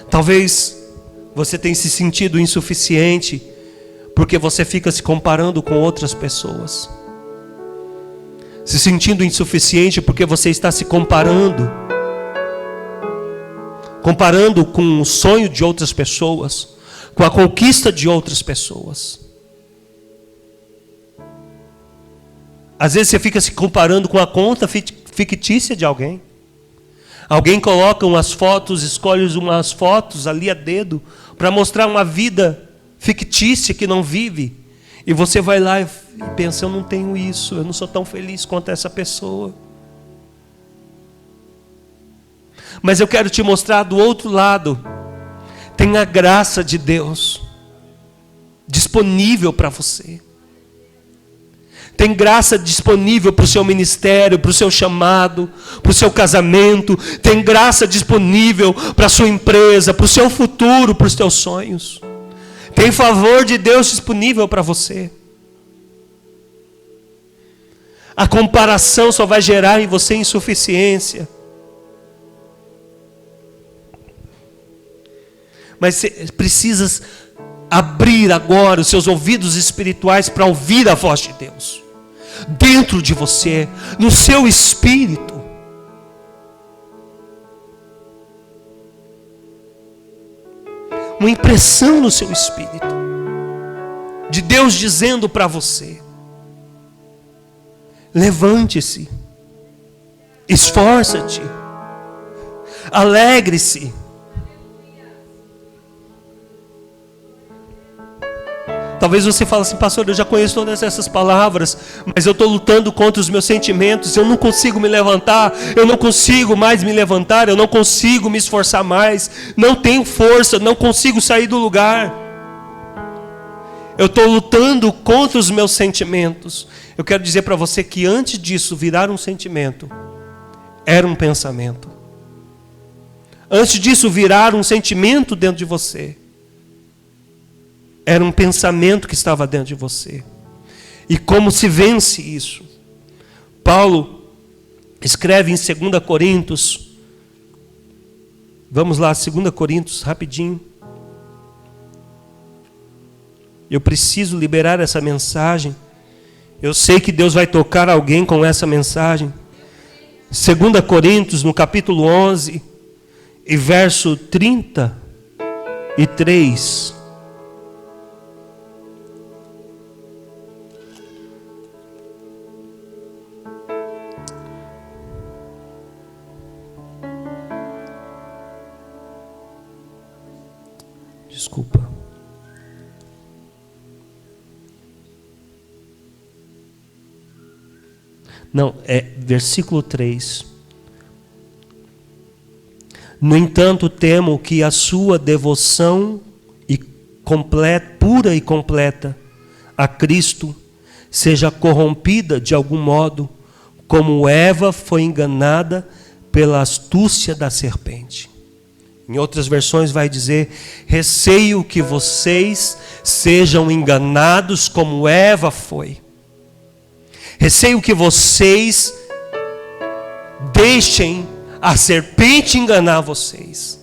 Talvez você tenha se sentido insuficiente porque você fica se comparando com outras pessoas. Se sentindo insuficiente porque você está se comparando com o sonho de outras pessoas, com a conquista de outras pessoas. Às vezes você fica se comparando com a conta fictícia de alguém. Alguém coloca umas fotos, escolhe umas fotos ali a dedo para mostrar uma vida fictícia que não vive. E você vai lá e pensa: eu não tenho isso, eu não sou tão feliz quanto essa pessoa. Mas eu quero te mostrar do outro lado. Tem a graça de Deus disponível para você. Tem graça disponível para o seu ministério, para o seu chamado, para o seu casamento. Tem graça disponível para a sua empresa, para o seu futuro, para os teus sonhos. Tem favor de Deus disponível para você. A comparação só vai gerar em você insuficiência. Mas você precisa abrir agora os seus ouvidos espirituais para ouvir a voz de Deus. Dentro de você, no seu espírito. Uma impressão no seu espírito. De Deus dizendo para você: levante-se. Esforça-te. Alegre-se. Talvez você fale assim: pastor, eu já conheço todas essas palavras, mas eu estou lutando contra os meus sentimentos, eu não consigo me levantar, eu não consigo mais me levantar, eu não consigo me esforçar mais, não tenho força, não consigo sair do lugar. Eu estou lutando contra os meus sentimentos. Eu quero dizer para você que antes disso virar um sentimento, era um pensamento. Antes disso virar um sentimento dentro de você, era um pensamento que estava dentro de você. E como se vence isso? Paulo escreve em 2 Coríntios. Vamos lá, 2 Coríntios, rapidinho. Eu preciso liberar essa mensagem. Eu sei que Deus vai tocar alguém com essa mensagem. 2 Coríntios, no capítulo 11, e verso 33. Desculpa. Não, é versículo 3. No entanto, temo que a sua devoção pura e completa a Cristo seja corrompida de algum modo, como Eva foi enganada pela astúcia da serpente. Em outras versões vai dizer: receio que vocês sejam enganados como Eva foi. Receio que vocês deixem a serpente enganar vocês.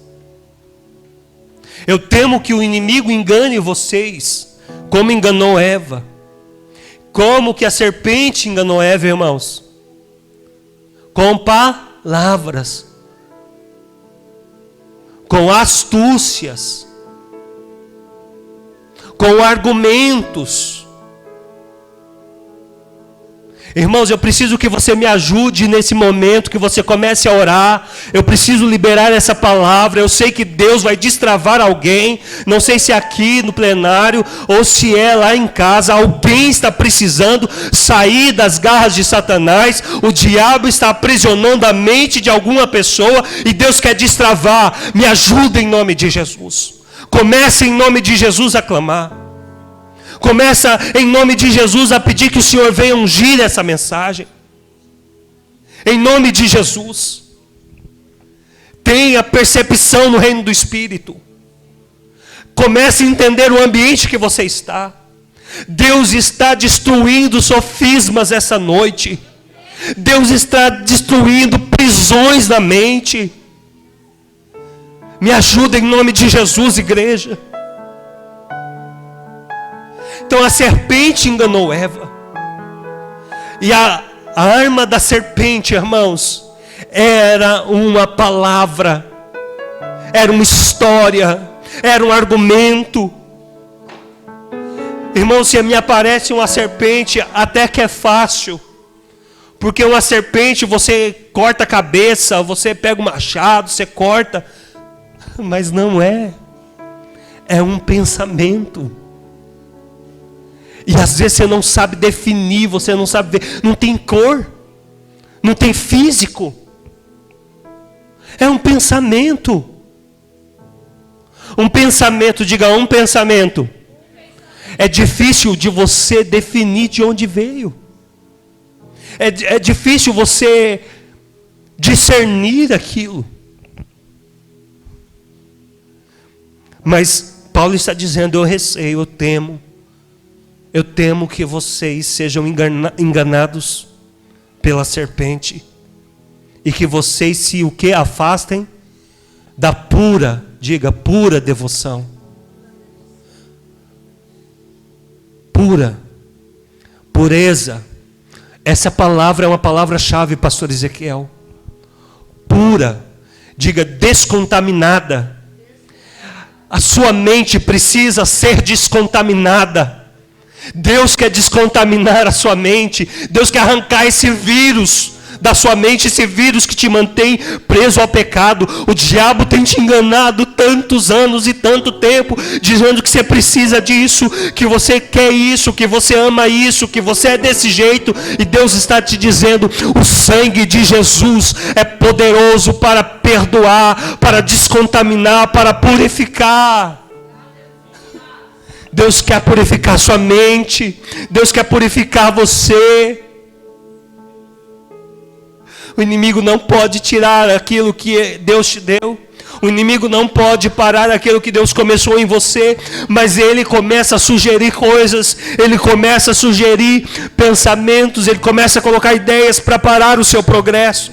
Eu temo que o inimigo engane vocês, como enganou Eva. Como que a serpente enganou Eva, irmãos? Com palavras. Com astúcias, com argumentos. Irmãos, eu preciso que você me ajude nesse momento, que você comece a orar. Eu preciso liberar essa palavra. Eu sei que Deus vai destravar alguém. Não sei se é aqui no plenário ou se é lá em casa. Alguém está precisando sair das garras de Satanás. O diabo está aprisionando a mente de alguma pessoa e Deus quer destravar. Me ajuda em nome de Jesus. Comece em nome de Jesus a clamar. Começa em nome de Jesus a pedir que o Senhor venha ungir essa mensagem. Em nome de Jesus. Tenha percepção no reino do Espírito. Comece a entender o ambiente que você está. Deus está destruindo sofismas essa noite. Deus está destruindo prisões na mente. Me ajuda em nome de Jesus, igreja. Então a serpente enganou Eva. E a arma da serpente, irmãos, era uma palavra, era uma história, era um argumento. Irmãos, se me aparece uma serpente, até que é fácil. Porque uma serpente, você corta a cabeça, você pega um machado, você corta. Mas não é. É um pensamento. E às vezes você não sabe definir, você não sabe ver, não tem cor, não tem físico. É um pensamento. Um pensamento, diga um pensamento. É difícil de você definir de onde veio. É difícil você discernir aquilo. Mas Paulo está dizendo, eu receio, eu temo. Eu temo que vocês sejam enganados pela serpente. E que vocês se o que? Afastem da pura, diga, pura devoção. Pura. Pureza. Essa palavra é uma palavra-chave, pastor Ezequiel. Pura. Diga, descontaminada. A sua mente precisa ser descontaminada. Deus quer descontaminar a sua mente. Deus quer arrancar esse vírus da sua mente, esse vírus que te mantém preso ao pecado. O diabo tem te enganado tantos anos e tanto tempo, dizendo que você precisa disso, que você quer isso, que você ama isso, que você é desse jeito. E Deus está te dizendo, o sangue de Jesus é poderoso para perdoar, para descontaminar, para purificar. Deus quer purificar sua mente. Deus quer purificar você. O inimigo não pode tirar aquilo que Deus te deu. O inimigo não pode parar aquilo que Deus começou em você. Mas ele começa a sugerir coisas. Ele começa a sugerir pensamentos. Ele começa a colocar ideias para parar o seu progresso,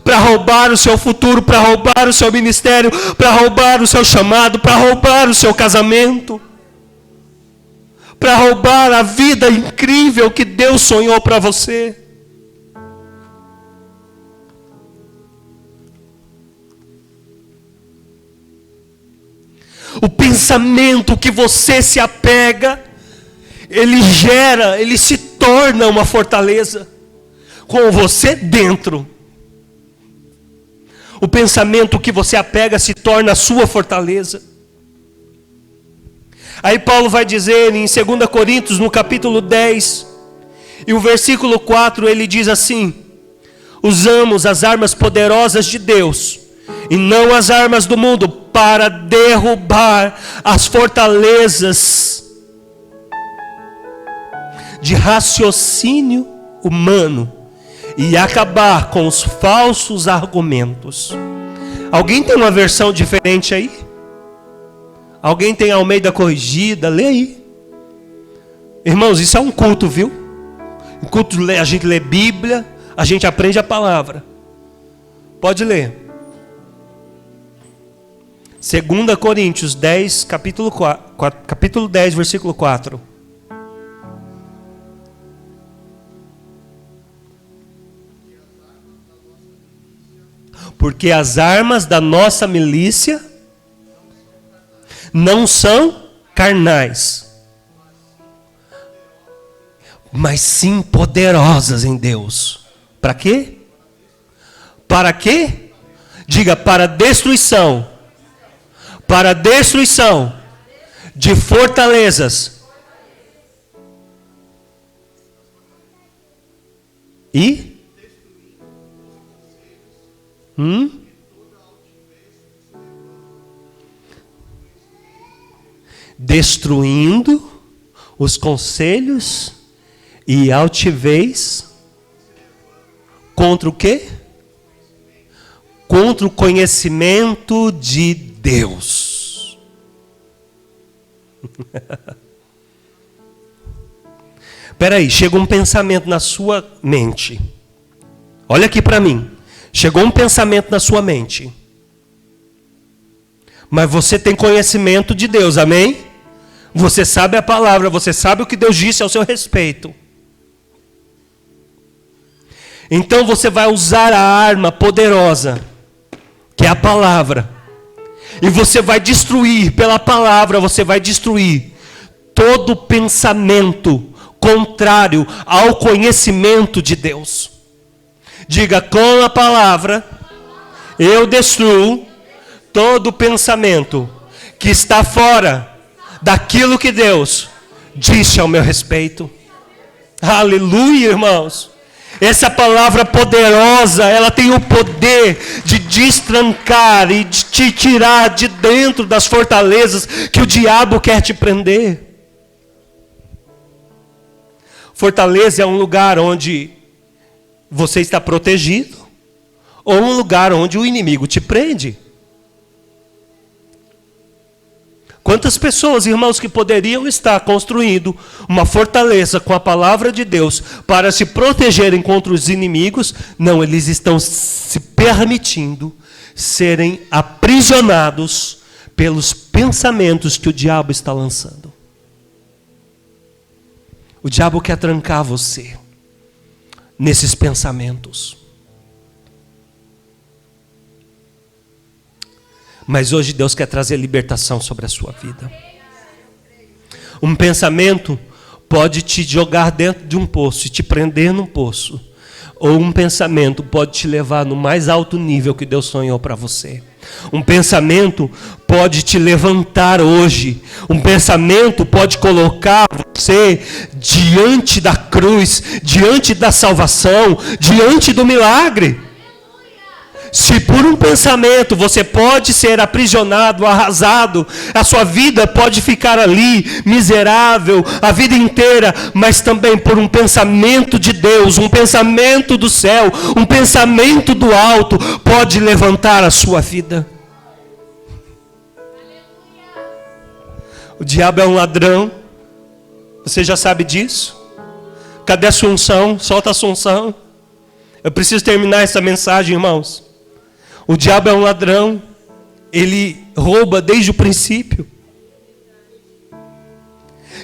para roubar o seu futuro, para roubar o seu ministério, para roubar o seu chamado, para roubar o seu casamento, para roubar a vida incrível que Deus sonhou para você. O pensamento que você se apega, ele se torna uma fortaleza, com você dentro. O pensamento que você apega se torna a sua fortaleza. Aí Paulo vai dizer em 2 Coríntios, no capítulo 10, e o versículo 4, ele diz assim: usamos as armas poderosas de Deus, e não as armas do mundo, para derrubar as fortalezas de raciocínio humano, e acabar com os falsos argumentos. Alguém tem uma versão diferente aí? Alguém tem Almeida corrigida? Lê aí. Irmãos, isso é um culto, viu? Um culto, a gente lê Bíblia, a gente aprende a palavra. Pode ler. 2 Coríntios 10, capítulo 10, versículo 4. Porque as armas da nossa milícia não são carnais, mas sim poderosas em Deus. Para quê? Para quê? Diga, para destruição. Para destruição de fortalezas. E? Destruindo os conselhos e altivez contra o quê? Contra o conhecimento de Deus. Espera aí, chegou um pensamento na sua mente. Olha aqui para mim. Chegou um pensamento na sua mente. Mas você tem conhecimento de Deus, amém? Você sabe a palavra, você sabe o que Deus disse ao seu respeito. Então você vai usar a arma poderosa, que é a palavra. E você vai destruir, pela palavra, você vai destruir todo pensamento contrário ao conhecimento de Deus. Diga, com a palavra, eu destruo todo pensamento que está fora daquilo que Deus disse ao meu respeito. Aleluia, irmãos. Essa palavra poderosa, ela tem o poder de destrancar e de te tirar de dentro das fortalezas que o diabo quer te prender. Fortaleza é um lugar onde você está protegido, ou um lugar onde o inimigo te prende. Quantas pessoas, irmãos, que poderiam estar construindo uma fortaleza com a palavra de Deus para se protegerem contra os inimigos? Não, eles estão se permitindo serem aprisionados pelos pensamentos que o diabo está lançando. O diabo quer trancar você nesses pensamentos. Mas hoje Deus quer trazer libertação sobre a sua vida. Um pensamento pode te jogar dentro de um poço e te prender num poço. Ou um pensamento pode te levar no mais alto nível que Deus sonhou para você. Um pensamento pode te levantar hoje. Um pensamento pode colocar você diante da cruz, diante da salvação, diante do milagre. Se por um pensamento você pode ser aprisionado, arrasado, a sua vida pode ficar ali, miserável, a vida inteira, mas também por um pensamento de Deus, um pensamento do céu, um pensamento do alto, pode levantar a sua vida. O diabo é um ladrão, você já sabe disso? Cadê a sua unção? Solta a sua unção. Eu preciso terminar essa mensagem, irmãos. O diabo é um ladrão, ele rouba desde o princípio.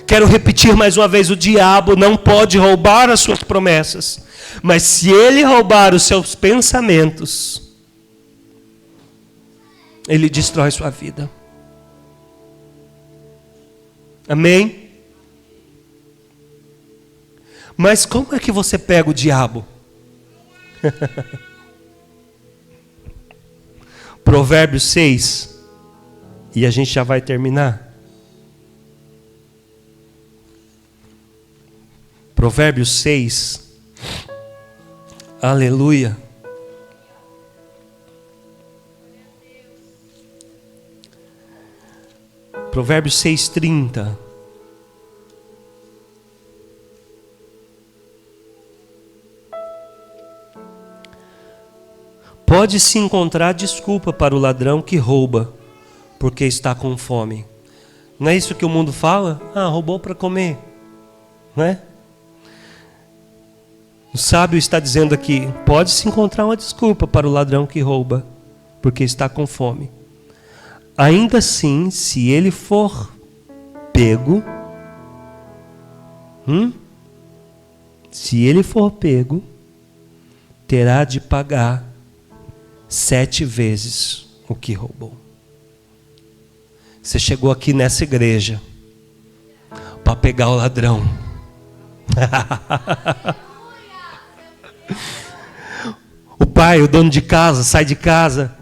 Quero repetir mais uma vez, o diabo não pode roubar as suas promessas, mas se ele roubar os seus pensamentos, ele destrói sua vida. Amém? Mas como é que você pega o diabo? Provérbios 6, e a gente já vai terminar. Provérbios 6, aleluia. Provérbios 6:30. Pode-se encontrar desculpa para o ladrão que rouba, porque está com fome. Não é isso que o mundo fala? Ah, roubou para comer. Não é? O sábio está dizendo aqui, pode-se encontrar uma desculpa para o ladrão que rouba, porque está com fome. Ainda assim, se ele for pego, se ele for pego, terá de pagar 7 vezes o que roubou. Você chegou aqui nessa igreja para pegar o ladrão. O pai, o dono de casa, sai de casa,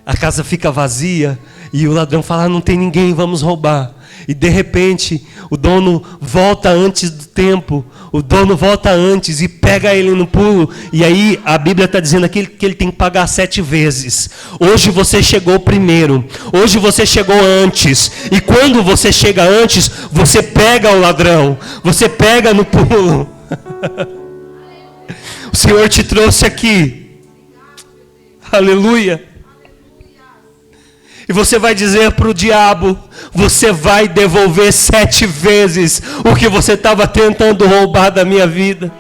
a casa fica vazia e o ladrão fala: não tem ninguém, vamos roubar. E de repente o dono volta antes do tempo, o dono volta antes e pega ele no pulo. E aí a Bíblia está dizendo aqui que ele tem que pagar 7 vezes. Hoje você chegou primeiro, hoje você chegou antes. E quando você chega antes, você pega o ladrão, você pega no pulo. O Senhor te trouxe aqui. Aleluia. E você vai dizer para o diabo: você vai devolver 7 vezes o que você estava tentando roubar da minha vida.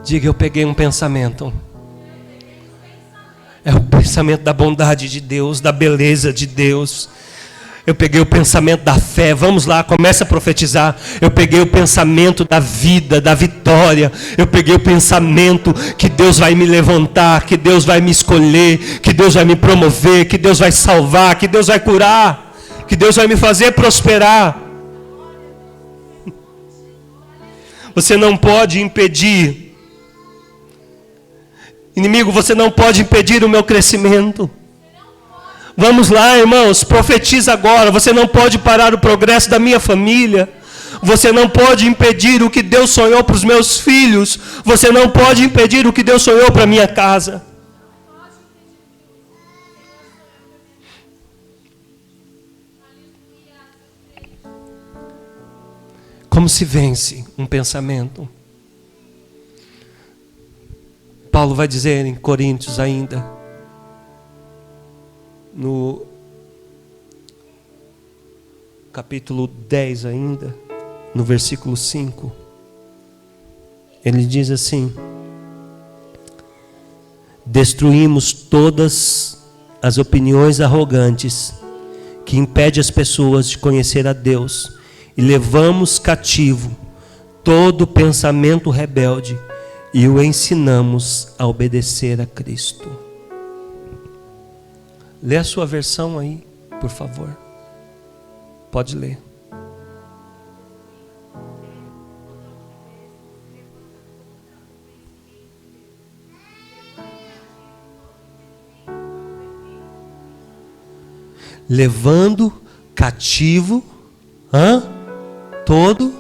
Diga: eu peguei um pensamento. É o pensamento da bondade de Deus, da beleza de Deus. Eu peguei o pensamento da fé. Vamos lá, começa a profetizar. Eu peguei o pensamento da vida, da vitória. Eu peguei o pensamento que Deus vai me levantar, que Deus vai me escolher, que Deus vai me promover, que Deus vai salvar, que Deus vai curar, que Deus vai me fazer prosperar. Você não pode impedir. Inimigo, você não pode impedir o meu crescimento. Vamos lá, irmãos, profetiza agora. Você não pode parar o progresso da minha família. Você não pode impedir o que Deus sonhou para os meus filhos. Você não pode impedir o que Deus sonhou para a minha casa. Como se vence um pensamento? Paulo vai dizer em Coríntios ainda, no capítulo 10 ainda, no versículo 5, ele diz assim: destruímos todas as opiniões arrogantes que impedem as pessoas de conhecer a Deus e levamos cativo todo pensamento rebelde e o ensinamos a obedecer a Cristo. Lê a sua versão aí, por favor. Pode ler. Levando cativo todo.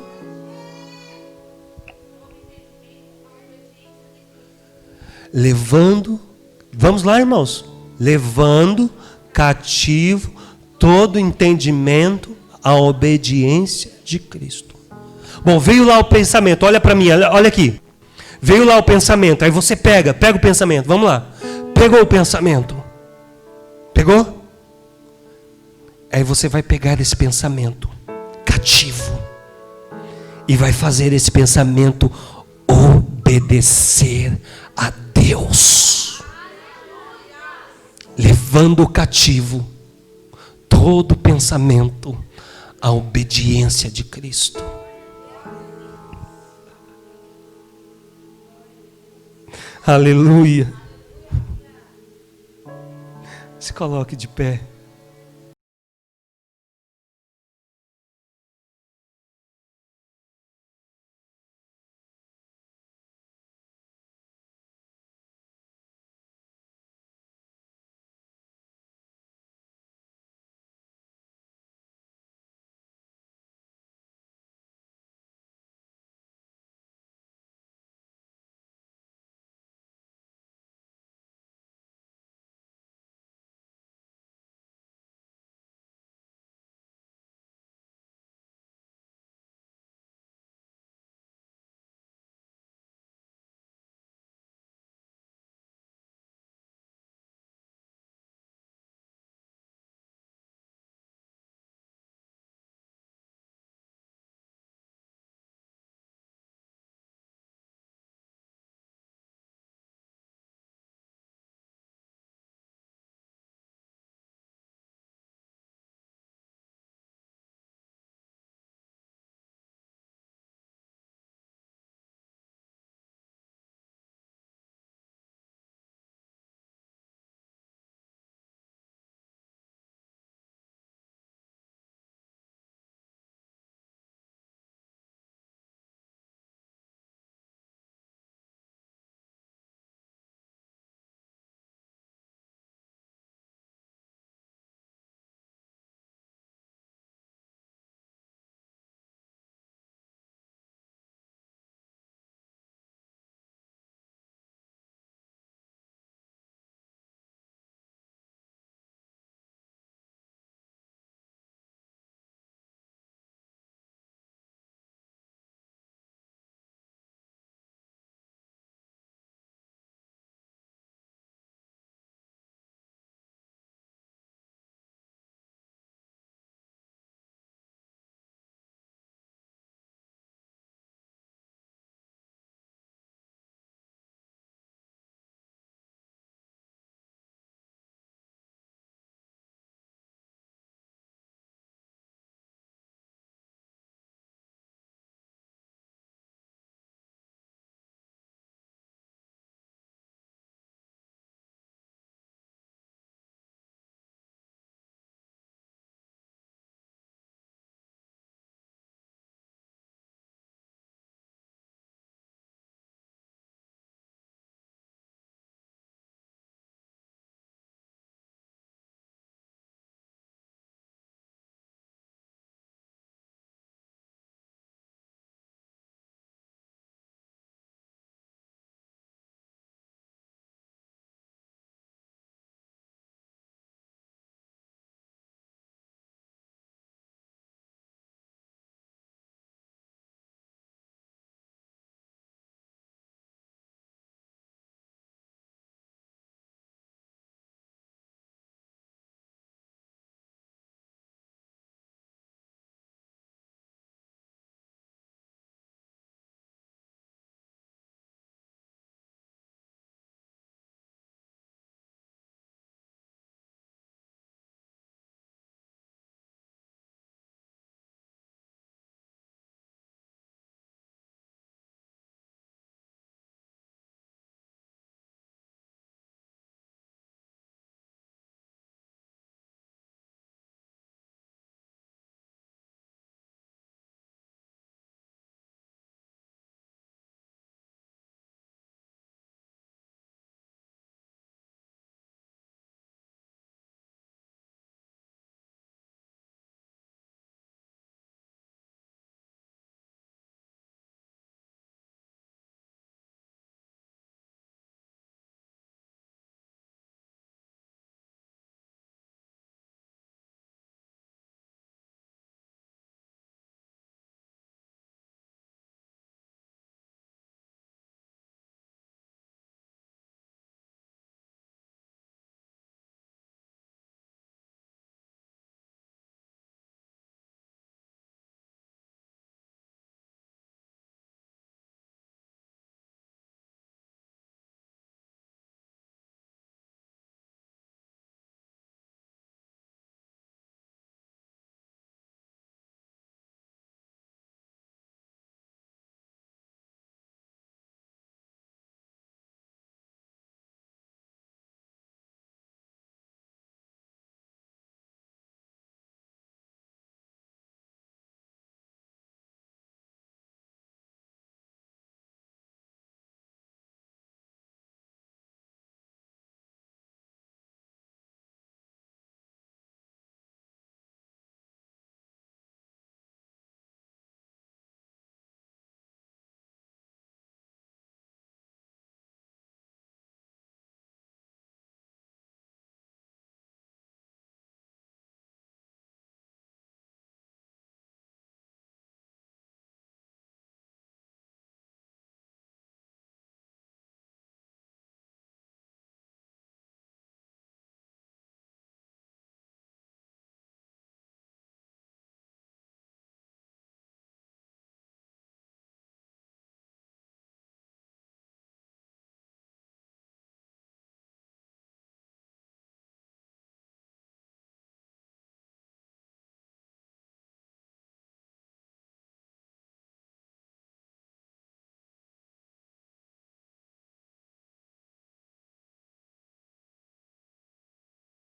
Levando. Vamos lá, irmãos. Levando cativo todo entendimento à obediência de Cristo. Bom, veio lá o pensamento, olha para mim, olha aqui. Veio lá o pensamento, aí você pega o pensamento, vamos lá. Pegou o pensamento. Pegou? Aí você vai pegar esse pensamento cativo e vai fazer esse pensamento obedecer a Deus. Levando cativo todo pensamento à obediência de Cristo. Aleluia. Se coloque de pé.